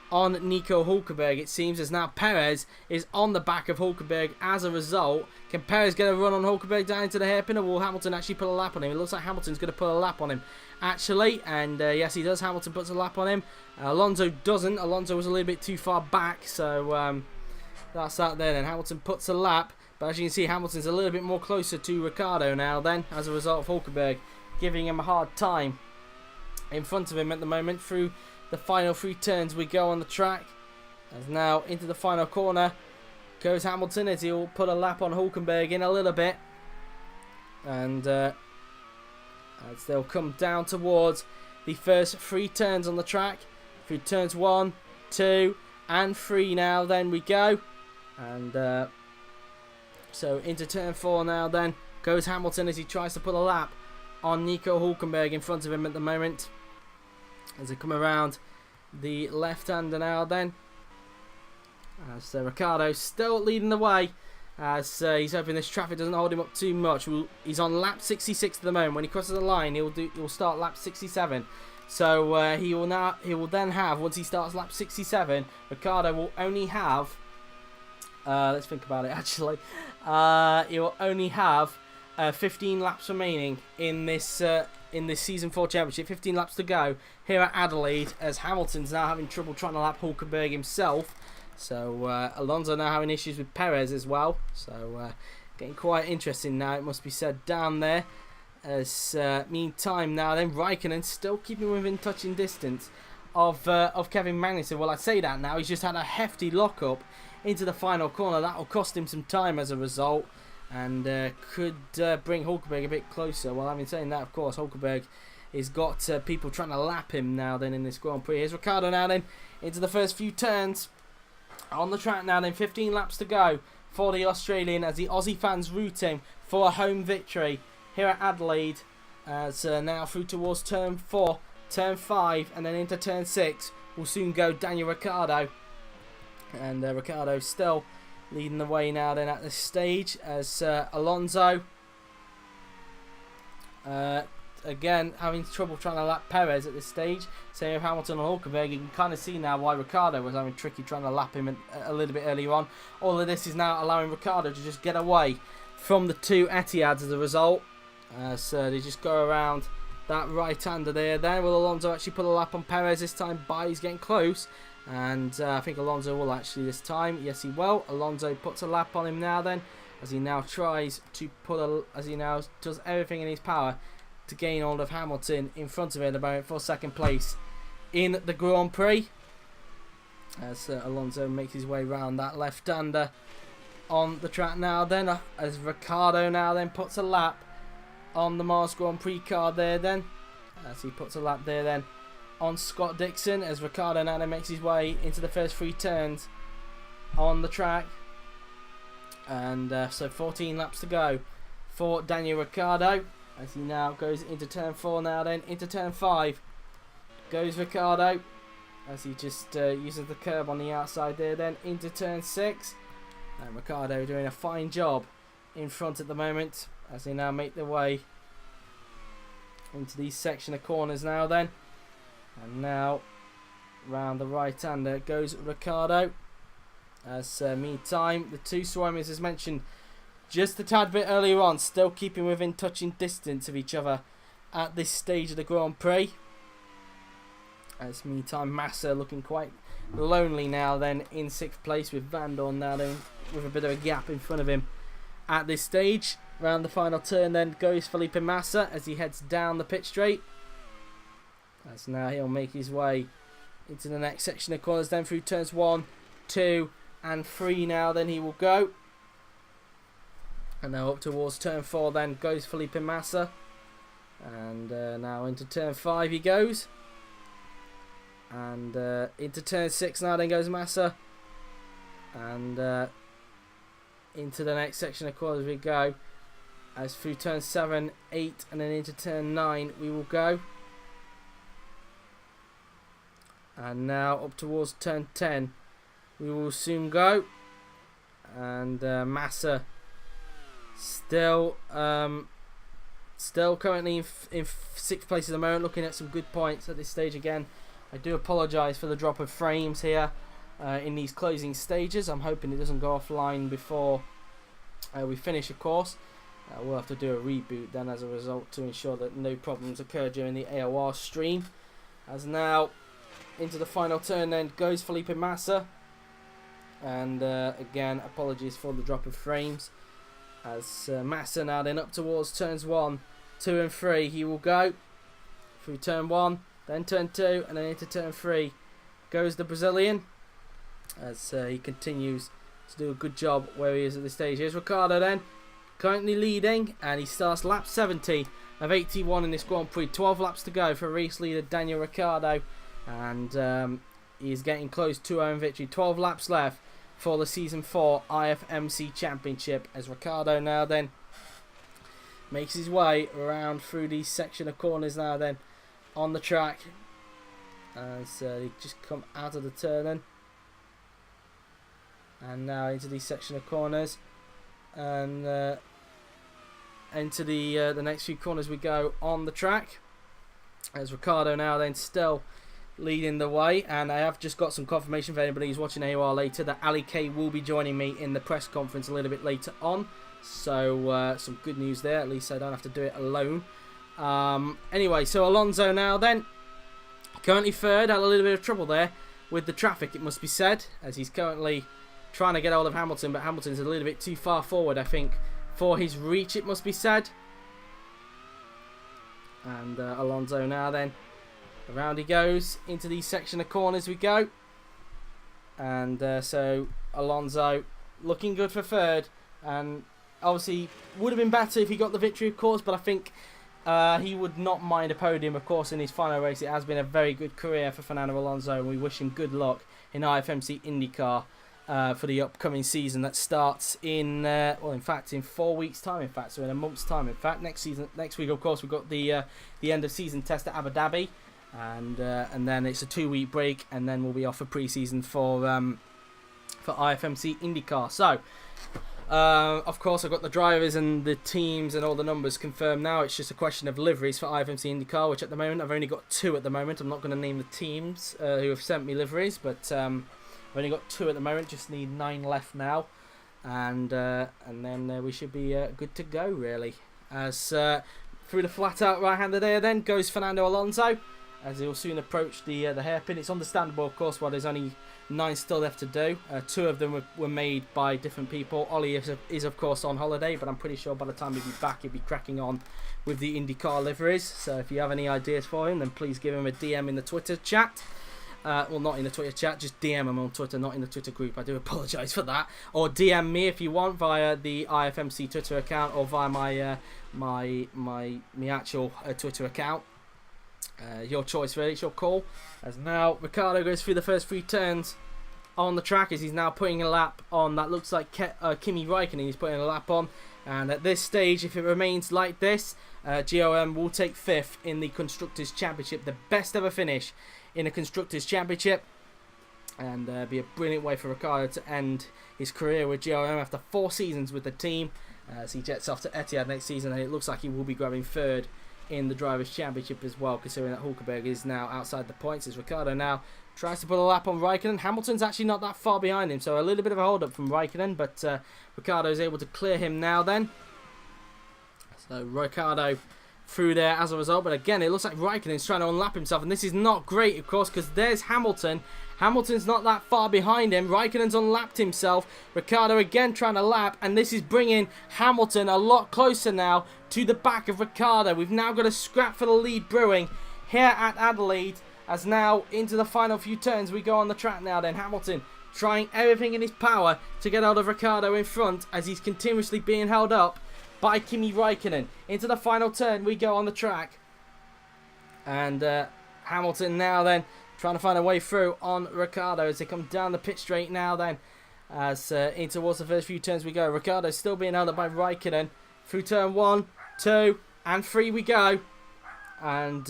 on Nico Hülkenberg. It seems as now Perez is on the back of Hülkenberg as a result. Can Perez get a run on Hülkenberg down into the hairpin, or will Hamilton actually put a lap on him? It looks like Hamilton's going to put a lap on him actually, and yes, he does. Hamilton puts a lap on him. Alonso doesn't. Alonso was a little bit too far back, so that's that then, and Hamilton puts a lap. But as you can see, Hamilton's a little bit more closer to Ricciardo now then, as a result of Hülkenberg giving him a hard time in front of him at the moment. Through the final 3 turns we go on the track, As now into the final corner goes Hamilton, as he'll put a lap on Hülkenberg in a little bit. And as they'll come down towards the first 3 turns on the track. Through turns 1, 2 and 3 now, then we go. And so into turn 4 now then goes Hamilton, as he tries to put a lap on Nico Hülkenberg in front of him at the moment. As they come around the left-hander now then. As Ricciardo still leading the way, as he's hoping this traffic doesn't hold him up too much. He's on lap 66 at the moment. When he crosses the line, he'll start lap 67. So he will then have, once he starts lap 67, Ricciardo will only have, let's think about it actually, he will only have 15 laps remaining in this Season 4 Championship. 15 laps to go here at Adelaide, as Hamilton's now having trouble trying to lap Hülkenberg himself. So Alonso now having issues with Perez as well. So getting quite interesting now, it must be said, down there. As meantime now then, Räikkönen still keeping within touching distance of Kevin Magnussen. Well, I say that now, he's just had a hefty lockup into the final corner. That will cost him some time as a result, and could bring Hülkenberg a bit closer. Well, having said that, of course, Hülkenberg has got people trying to lap him now then in this Grand Prix. Here's Ricciardo now then into the first few turns on the track now then. 15 laps to go for the Australian, as the Aussie fans rooting for a home victory here at Adelaide. As now through towards turn 4, turn 5 and then into turn 6 will soon go Daniel Ricciardo. And Ricciardo still leading the way now then at this stage, as Alonso again having trouble trying to lap Perez at this stage. Same with Hamilton and Hülkenberg. You can kind of see now why Ricciardo was having tricky trying to lap him a little bit earlier on. All of this is now allowing Ricciardo to just get away from the 2 Etihads as a result. So they just go around that right-hander there. Then will Alonso actually put a lap on Perez this time? He's getting close. And I think Alonso will actually this time. Yes, he will. Alonso puts a lap on him now then, as he now tries to as he now does everything in his power to gain hold of Hamilton in front of him at the moment for second place in the Grand Prix. As Alonso makes his way round that left-hander on the track now then, as Ricciardo now then puts a lap on the Mars Grand Prix car there then, as he puts a lap there then on Scott Dixon, as Ricciardo now then makes his way into the first 3 turns on the track. And so 14 laps to go for Daniel Ricciardo, as he now goes into turn 4 now then. Into turn 5 goes Ricciardo, as he just uses the curb on the outside there then. Into turn 6, and Ricciardo doing a fine job in front at the moment, as they now make their way into these section of corners now then. And now round the right-hander goes Ricciardo, as meantime the 2 Suomis, as mentioned just a tad bit earlier on, still keeping within touching distance of each other at this stage of the Grand Prix. As meantime Massa looking quite lonely now then in 6th place, with Van Dorn now then with a bit of a gap in front of him at this stage. Round the final turn then goes Felipe Massa, as he heads down the pit straight. As now he'll make his way into the next section of corners then, through turns 1, 2 and 3 now then he will go. And now up towards turn 4 then goes Felipe Massa. And now into turn 5 he goes. And into turn 6 now then goes Massa. And into the next section of corners we go, as through turn 7, 8 and then into turn 9 we will go. And now up towards turn 10 we will soon go. And Massa still currently in 6th place at the moment, looking at some good points at this stage. Again, I do apologise for the drop of frames here in these closing stages. I'm hoping it doesn't go offline before we finish, of course. We'll have to do a reboot then as a result, to ensure that no problems occur during the AOR stream. As now into the final turn then goes Felipe Massa. And again, apologies for the drop of frames. As Massa now then up towards turns 1, 2 and 3 he will go. Through turn 1, then turn 2 and then into turn 3 goes the Brazilian. as he continues to do a good job where he is at this stage. Here's Ricciardo then, currently leading, and he starts lap 70 of 81 in this Grand Prix. 12 laps to go for race leader Daniel Ricciardo, and he is getting close to own victory. 12 laps left for the Season 4 IFMC Championship, as Ricciardo now then makes his way around through these section of corners now then on the track, as they just come out of the turning and now into these section of corners, and into the next few corners we go on the track, as Ricciardo now then still leading the way. And I have just got some confirmation for anybody who's watching AOR later that Ali K will be joining me in the press conference a little bit later on, so some good news there. At least I don't have to do it alone. Anyway, so Alonso now then currently third, had a little bit of trouble there with the traffic, it must be said, as he's currently trying to get hold of Hamilton, but Hamilton's a little bit too far forward, I think, for his reach, it must be said. And Alonso now then, around he goes into these section of corners we go, and so Alonso looking good for third, and obviously would have been better if he got the victory, of course, but I think he would not mind a podium, of course, in his final race. It has been a very good career for Fernando Alonso, and we wish him good luck in IFMC IndyCar for the upcoming season that starts in, well, in fact, in 4 weeks' time, in fact, so in a month's time, in fact. Next week, of course, we've got the end of season test at Abu Dhabi, and then it's a 2-week break, and then we'll be off for pre-season for IFMC IndyCar. So, of course, I've got the drivers and the teams and all the numbers confirmed now. It's just a question of liveries for IFMC IndyCar, which at the moment I've only got 2 at the moment. I'm not going to name the teams who have sent me liveries, but I've only got 2 at the moment. Just need 9 left now, and then we should be good to go, really. As through the flat out right-hander there then goes Fernando Alonso, as he'll soon approach the hairpin. It's understandable, of course, while there's only 9 still left to do. 2 of them were made by different people. Ollie is of course on holiday, but I'm pretty sure by the time he'll be back, he'll be cracking on with the IndyCar liveries. So if you have any ideas for him, then please give him a DM in the Twitter chat. Well, not in the Twitter chat, just DM him on Twitter, not in the Twitter group. I do apologise for that. Or DM me if you want via the IFMC Twitter account, or via my actual Twitter account. Your choice, really. It's your call. As now Ricciardo goes through the first 3 turns on the track, as he's now putting a lap on that looks like Kimi Räikkönen. He's putting a lap on, and at this stage, if it remains like this, GOM will take 5th in the Constructors' Championship, the best ever finish in a Constructors' Championship, and be a brilliant way for Ricciardo to end his career with GOM after 4 seasons with the team, as he jets off to Etihad next season, and it looks like he will be grabbing 3rd in the Drivers' Championship as well, considering that Hülkenberg is now outside the points, as Ricciardo now tries to put a lap on Räikkönen. Hamilton's actually not that far behind him, so a little bit of a hold-up from Räikkönen, but Ricciardo is able to clear him now then. So Ricciardo through there as a result, but again, it looks like Räikkönen's trying to unlap himself, and this is not great, of course, because there's Hamilton. Hamilton's not that far behind him. Räikkönen's unlapped himself. Ricciardo again trying to lap, and this is bringing Hamilton a lot closer now to the back of Ricciardo. We've now got a scrap for the lead brewing here at Adelaide, as now into the final few turns we go on the track now then. Hamilton trying everything in his power to get out of Ricciardo in front, as he's continuously being held up by Kimi Räikkönen. Into the final turn we go on the track, and Hamilton now then trying to find a way through on Ricciardo as they come down the pit straight now then, as in towards the first few turns we go. Ricciardo still being held up by Räikkönen through turn 1, 2 and 3 we go, and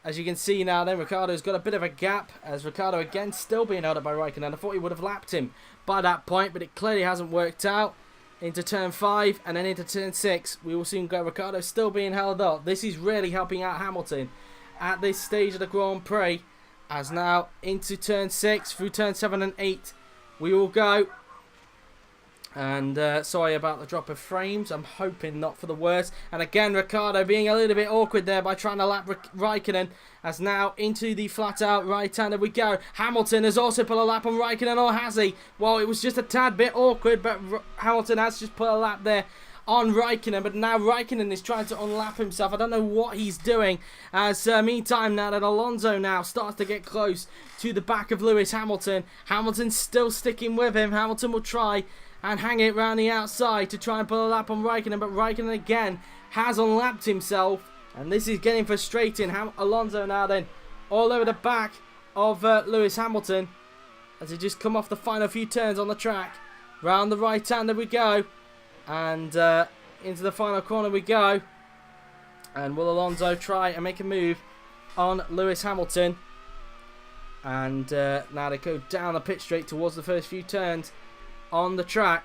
as you can see now then, Ricciardo's got a bit of a gap, as Ricciardo again still being held up by Räikkönen. I thought he would have lapped him by that point, but it clearly hasn't worked out. Into turn 5 and then into turn 6 we will soon go. Ricciardo still being held up. This is really helping out Hamilton at this stage of the Grand Prix, as now into turn 6 through turn 7 and 8 we will go. And sorry about the drop of frames, I'm hoping not for the worst. And again, Ricciardo being a little bit awkward there by trying to lap Räikkönen, as now into the flat out right-hander we go. Hamilton has also put a lap on Räikkönen, or has he? Well, it was just a tad bit awkward, but Hamilton has just put a lap there on Räikkönen, but now Räikkönen is trying to unlap himself. I don't know what he's doing. As meantime, now that Alonso now starts to get close to the back of Lewis Hamilton. Hamilton's still sticking with him. Hamilton will try and hang it round the outside to try and pull a lap on Räikkönen, but Räikkönen again has unlapped himself, and this is getting frustrating. Alonso now then all over the back of Lewis Hamilton as he just come off the final few turns on the track. Round the right-hander we go. And into the final corner we go. And will Alonso try and make a move on Lewis Hamilton? And now they go down the pit straight towards the first few turns on the track.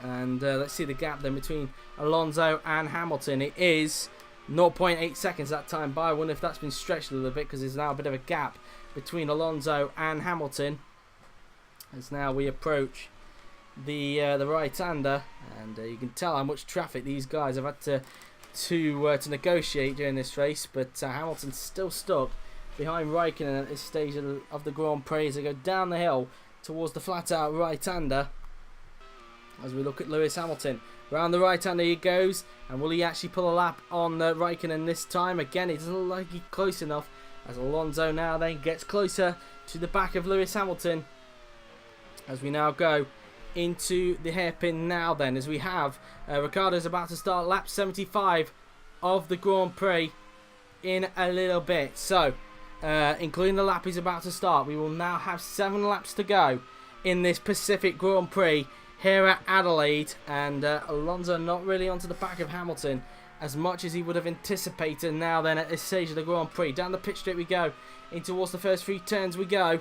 And let's see the gap then between Alonso and Hamilton. It is 0.8 seconds that time by. I wonder if that's been stretched a little bit, because there's now a bit of a gap between Alonso and Hamilton. As now we approach the right-hander, and you can tell how much traffic these guys have had to negotiate during this race. But Hamilton's still stuck behind Räikkönen at this stage of the Grand Prix as they go down the hill towards the flat-out right-hander. As we look at Lewis Hamilton, round the right-hander he goes, and will he actually pull a lap on Räikkönen this time? Again, it doesn't look like he's close enough, as Alonso now then gets closer to the back of Lewis Hamilton. As we now go into the hairpin now then, as we have Ricciardo's about to start lap 75 of the Grand Prix in a little bit. So, including the lap he's about to start, we will now have 7 laps to go in this Pacific Grand Prix here at Adelaide. And Alonso not really onto the back of Hamilton as much as he would have anticipated now then at this stage of the Grand Prix. Down the pit straight we go, in towards the first 3 turns we go.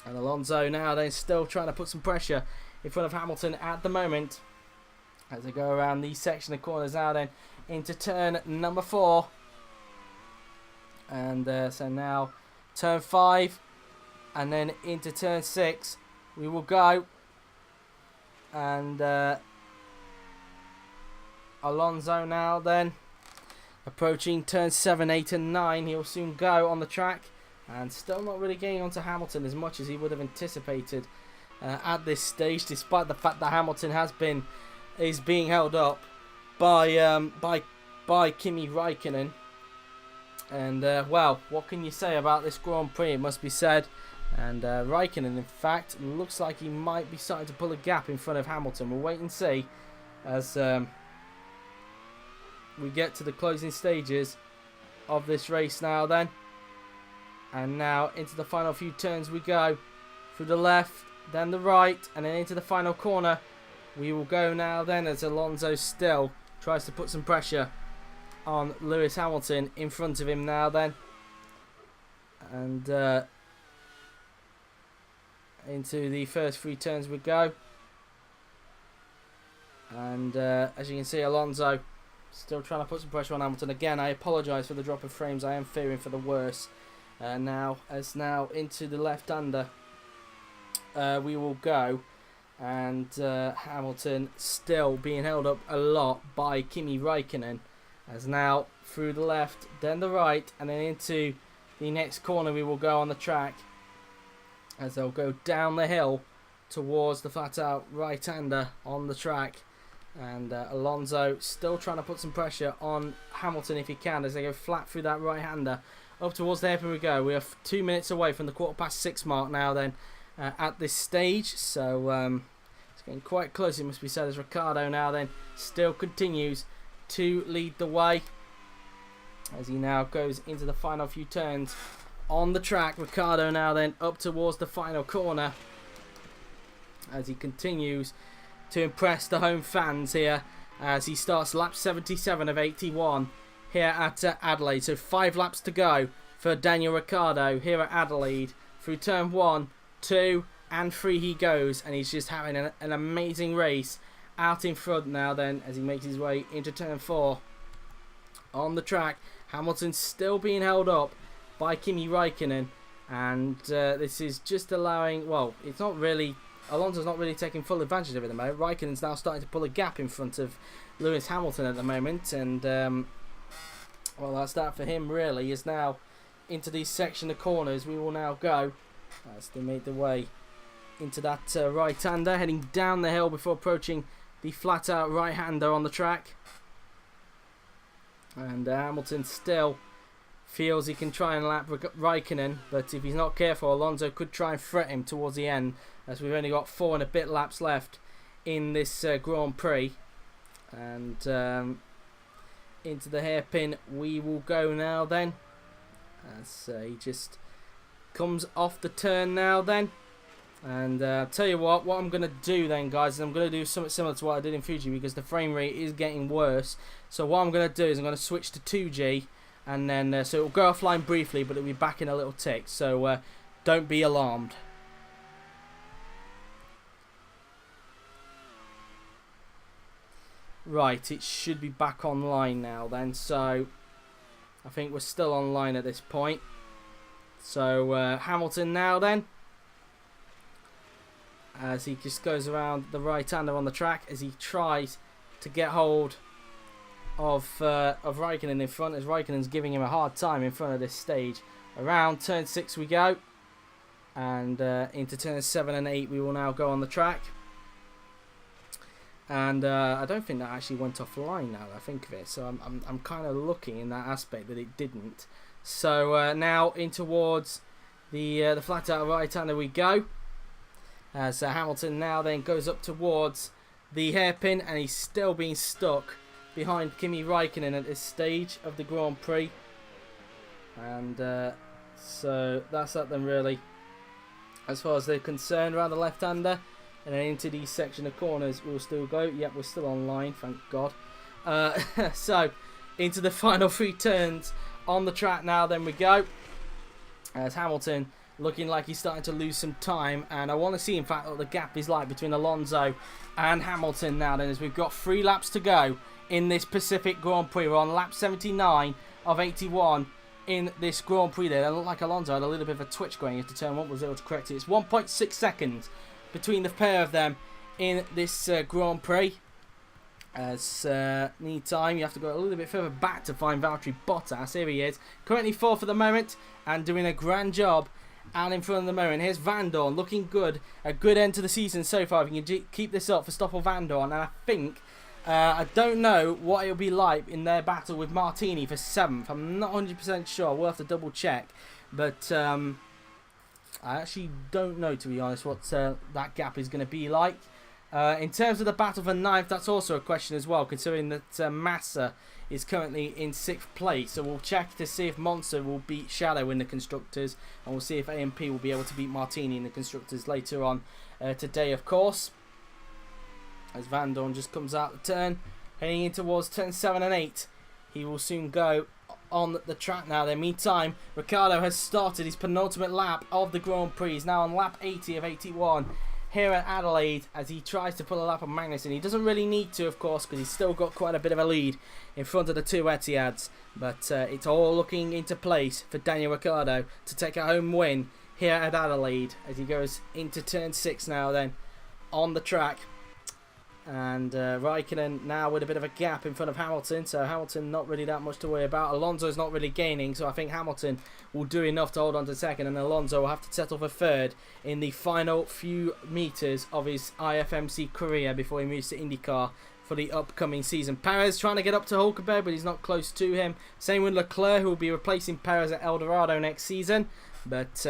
And Alonso now then still trying to put some pressure in front of Hamilton at the moment as they go around the section of corners now then into turn number 4. And so now turn 5 and then into turn 6 we will go. And Alonso now then approaching turn 7, 8 and 9. He'll soon go on the track. And still not really getting onto Hamilton as much as he would have anticipated at this stage, despite the fact that Hamilton is being held up by Kimi Räikkönen. And well, what can you say about this Grand Prix? It must be said. And Räikkönen, in fact, looks like he might be starting to pull a gap in front of Hamilton. We'll wait and see as we get to the closing stages of this race now then. And now into the final few turns we go. Through the left, then the right, and then into the final corner we will go now then, as Alonso still tries to put some pressure on Lewis Hamilton in front of him now then. And into the first 3 turns we go. And as you can see, Alonso still trying to put some pressure on Hamilton. Again, I apologise for the drop of frames. I am fearing for the worst. Now into the left-hander we will go, and Hamilton still being held up a lot by Kimi Räikkönen, as now through the left, then the right, and then into the next corner we will go on the track, as they'll go down the hill towards the flat-out right-hander on the track. And Alonso still trying to put some pressure on Hamilton if he can, as they go flat through that right-hander. Up towards the hairpin we go. We are 2 minutes away from the 6:15 mark now then at this stage. So it's getting quite close, it must be said, as Ricciardo now then still continues to lead the way. As he now goes into the final few turns on the track. Ricciardo now then up towards the final corner as he continues to impress the home fans here as he starts lap 77 of 81. Here at Adelaide. So 5 laps to go for Daniel Ricciardo here at Adelaide. Through turn 1, 2 and 3 he goes, and he's just having an amazing race out in front now then as he makes his way into turn 4 on the track. Hamilton still being held up by Kimi Räikkönen, and this is just allowing, well, it's not really, Alonso's not really taking full advantage of it at the moment. Räikkönen's now starting to pull a gap in front of Lewis Hamilton at the moment, and well, that's that for him really. Is now into these section of corners we will now go as they make their way into that right-hander, heading down the hill before approaching the flat-out right-hander on the track. And Hamilton still feels he can try and lap Räikkönen, but if he's not careful, Alonso could try and threat him towards the end, as we've only got 4 and a bit laps left in this Grand Prix. And into the hairpin we will go now then, as he just comes off the turn now then. And I'll tell you what I'm going to do then, guys, is I'm going to do something similar to what I did in Fuji, because the frame rate is getting worse. So what I'm going to do is I'm going to switch to 2G, and then so it'll go offline briefly, but it'll be back in a little tick. So don't be alarmed. Right, it should be back online now then. So I think we're still online at this point. So Hamilton now then, as he just goes around the right-hander on the track as he tries to get hold of Räikkönen in front, as Räikkönen's giving him a hard time in front of this stage. Around turn 6 we go, and into turn 7 and 8 we will now go on the track. And I don't think that actually went offline now that I think of it, so I'm kind of lucky in that aspect that it didn't. So now in towards the flat-out right-hander we go. As Hamilton now then goes up towards the hairpin, and he's still being stuck behind Kimi Räikkönen at this stage of the Grand Prix. And so that's that then really, as far as they're concerned, around the left-hander. And then into the section of corners we'll still go. Yep, we're still online, thank God. So into the final 3 turns on the track now then we go, as Hamilton looking like he's starting to lose some time, and I want to see in fact what the gap is like between Alonso and Hamilton now then, as we've got 3 laps to go in this Pacific Grand Prix. We're on lap 79 of 81 in this Grand Prix there. It looked like Alonso had a little bit of a twitch going into turn 1, was able to correct it. It's 1.6 seconds between the pair of them in this Grand Prix. As meantime, you have to go a little bit further back to find Valtteri Bottas. Here he is, currently 4th for the moment and doing a grand job out in front of the moment. Here's Van Dorn looking good, a good end to the season so far. If you can keep this up for Stoffel Van Dorn, and I think I don't know what it'll be like in their battle with Martini for 7th. I'm not 100% sure. We'll have to double check, but I actually don't know, to be honest, what that gap is going to be like. In terms of the battle for 9th, that's also a question as well, considering that Massa is currently in 6th place. So we'll check to see if Monza will beat Shadow in the Constructors, and we'll see if AMP will be able to beat Martini in the Constructors later on today, of course. As Van Dorn just comes out the turn, heading in towards turn 7 and 8. He will soon go on the track now then. Meantime, Ricciardo has started his penultimate lap of the Grand Prix. He's now on lap 80 of 81 here at Adelaide, as he tries to pull a lap on Magnussen. He doesn't really need to, of course, because he's still got quite a bit of a lead in front of the 2 Etihads. But it's all looking into place for Daniel Ricciardo to take a home win here at Adelaide, as he goes into turn 6 now then on the track. And Räikkönen now with a bit of a gap in front of Hamilton, so Hamilton not really that much to worry about. Alonso's not really gaining, so I think Hamilton will do enough to hold on to 2nd, and Alonso will have to settle for 3rd in the final few metres of his IFMC career before he moves to IndyCar for the upcoming season. Perez trying to get up to Hülkenberg, but he's not close to him. Same with Leclerc, who will be replacing Perez at El Dorado next season, but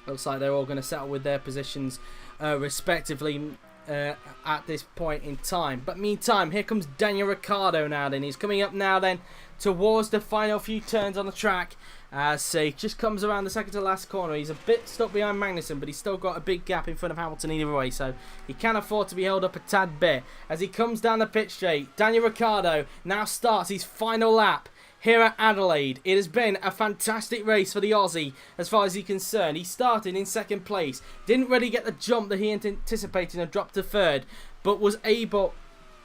looks like they're all going to settle with their positions respectively at this point in time. But meantime, here comes Daniel Ricciardo now then. He's coming up now then towards the final few turns on the track, as he just comes around the second to last corner. He's a bit stuck behind Magnussen, but he's still got a big gap in front of Hamilton either way, so he can afford to be held up a tad bit. As he comes down the pit straight, Daniel Ricciardo now starts his final lap here at Adelaide. It has been a fantastic race for the Aussie as far as he's concerned. He started in 2nd place, didn't really get the jump that he anticipated and dropped to 3rd, but was able,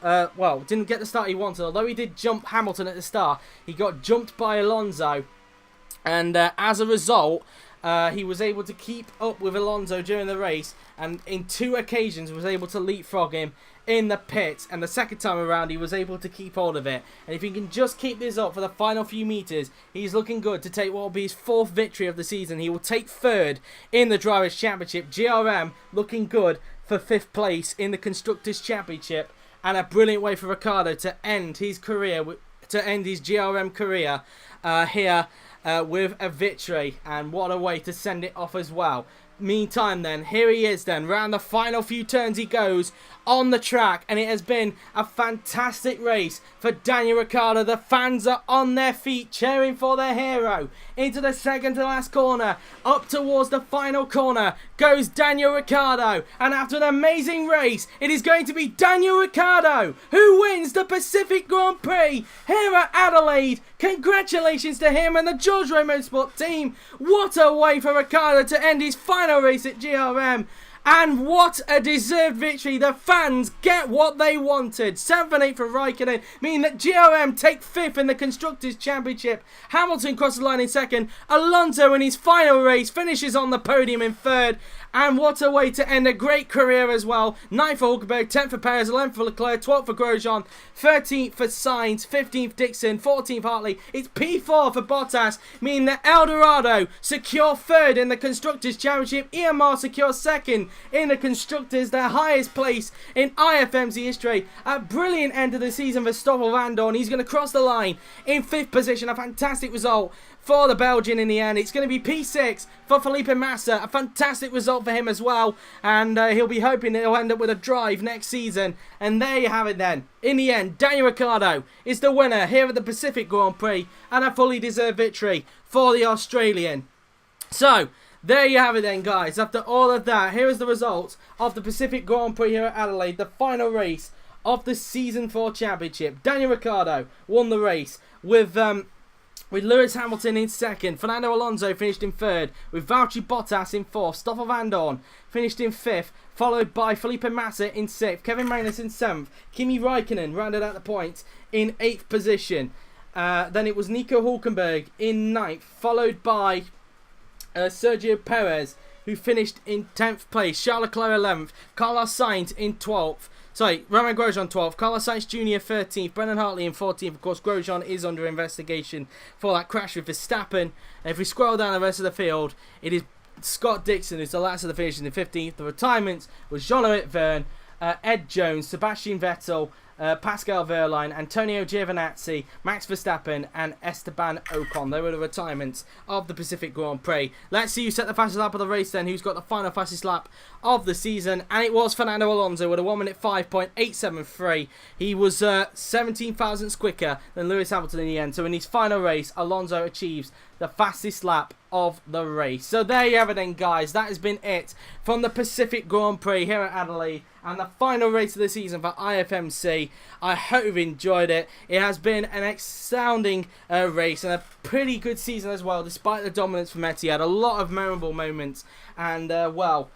didn't get the start he wanted. Although he did jump Hamilton at the start, he got jumped by Alonso, and as a result, he was able to keep up with Alonso during the race, and in 2 occasions was able to leapfrog him in the pits, and the second time around he was able to keep hold of it. And if he can just keep this up for the final few metres, he's looking good to take what will be his 4th victory of the season. He will take 3rd in the Drivers' Championship. GRM looking good for 5th place in the Constructors' Championship, and a brilliant way for Ricciardo to end his career, to end his GRM career here with a victory. And what a way to send it off as well. Meantime then, here he is then, round the final few turns he goes on the track, and it has been a fantastic race for Daniel Ricciardo. The fans are on their feet cheering for their hero. Into the second to last corner, up towards the final corner goes Daniel Ricciardo, and after an amazing race, it is going to be Daniel Ricciardo who wins the Pacific Grand Prix here at Adelaide. Congratulations to him and the Suomi Motorsport team. What a way for Ricciardo to end his final race at GRM. And what a deserved victory. The fans get what they wanted. 7th and 8th for Räikkönen, meaning that GRM take 5th in the Constructors' Championship. Hamilton crosses the line in 2nd. Alonso in his final race finishes on the podium in 3rd. And what a way to end a great career as well. 9th for Hülkenberg, 10th for Perez, 11th for Leclerc, 12th for Grosjean, 13th for Sainz, 15th Dixon, 14th Hartley. It's P4 for Bottas, meaning that Dorado secure 3rd in the Constructors' Championship. Mars secure 2nd in the Constructors, their highest place in IFMC history. A brilliant end of the season for Stoffel Vandoorne. He's going to cross the line in 5th position. A fantastic result for the Belgian in the end. It's going to be P6 for Felipe Massa. A fantastic result for him as well. And he'll be hoping that he'll end up with a drive next season. And there you have it then. In the end, Daniel Ricciardo is the winner here at the Pacific Grand Prix. And a fully deserved victory for the Australian. So, there you have it then, guys. After all of that, here is the results of the Pacific Grand Prix here at Adelaide. The final race of the Season 4 Championship. Daniel Ricciardo won the race with Lewis Hamilton in 2nd. Fernando Alonso finished in 3rd. With Valtteri Bottas in 4th. Stoffel Vandoorne finished in 5th. Followed by Felipe Massa in 6th. Kevin Magnussen in 7th. Kimi Räikkönen rounded out the points in 8th position. Then it was Nico Hülkenberg in 9th. Followed by Sergio Perez, who finished in 10th place. Charles Leclerc 11th. Carlos Sainz in 12th. Romain Grosjean 12th, Carlos Sainz Jr. 13th, Brendan Hartley in 14th. Of course, Grosjean is under investigation for that crash with Verstappen. And if we scroll down the rest of the field, it is Scott Dixon who's the last of the finishers in 15th. The retirements was Jean-Loic Verne, Ed Jones, Sebastian Vettel, Pascal Wehrlein, Antonio Giovinazzi, Max Verstappen and Esteban Ocon. They were the retirements of the Pacific Grand Prix. Let's see who set the fastest lap of the race then, who's got the final fastest lap of the season. And it was Fernando Alonso with a 1:05.873. He was 17 thousandths quicker than Lewis Hamilton in the end. So in his final race, Alonso achieves the fastest lap of the race. So there you have it then, guys. That has been it from the Pacific Grand Prix here at Adelaide and the final race of the season for IFMC. I hope you've enjoyed it. It has been an astounding race and a pretty good season as well, despite the dominance from Etihad. A lot of memorable moments, and well,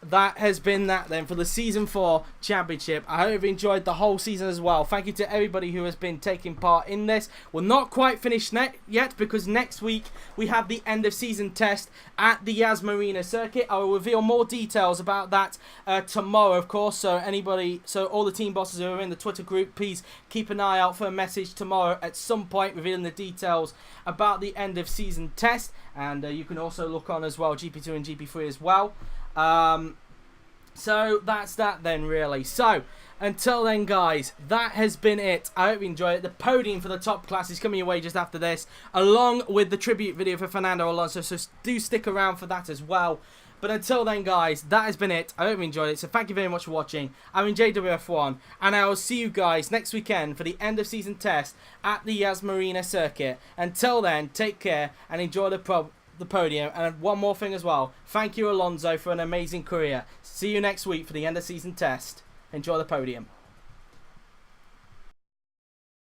that has been that then for the Season 4 Championship. I hope you've enjoyed the whole season as well. Thank you to everybody who has been taking part in this. We're not quite finished yet because next week we have the end of season test at the Yas Marina circuit. I will reveal more details about that tomorrow, of course. So all the team bosses who are in the Twitter group, please keep an eye out for a message tomorrow at some point revealing the details about the end of season test. And you can also look on as well GP2 and GP3 as well. So that's that then, really. So until then, guys, that has been it. I hope you enjoyed it. The podium for the top class is coming your way just after this, along with the tribute video for Fernando Alonso, so do stick around for that as well. But until then, guys, that has been it. I hope you enjoyed it. So thank you very much for watching. I'm in JWF1, and I will see you guys next weekend for the end of season test at the Yas Marina circuit. Until then, take care and enjoy the podium. And one more thing as well, thank you Alonso for an amazing career. See you next week for the end of season test. Enjoy the podium.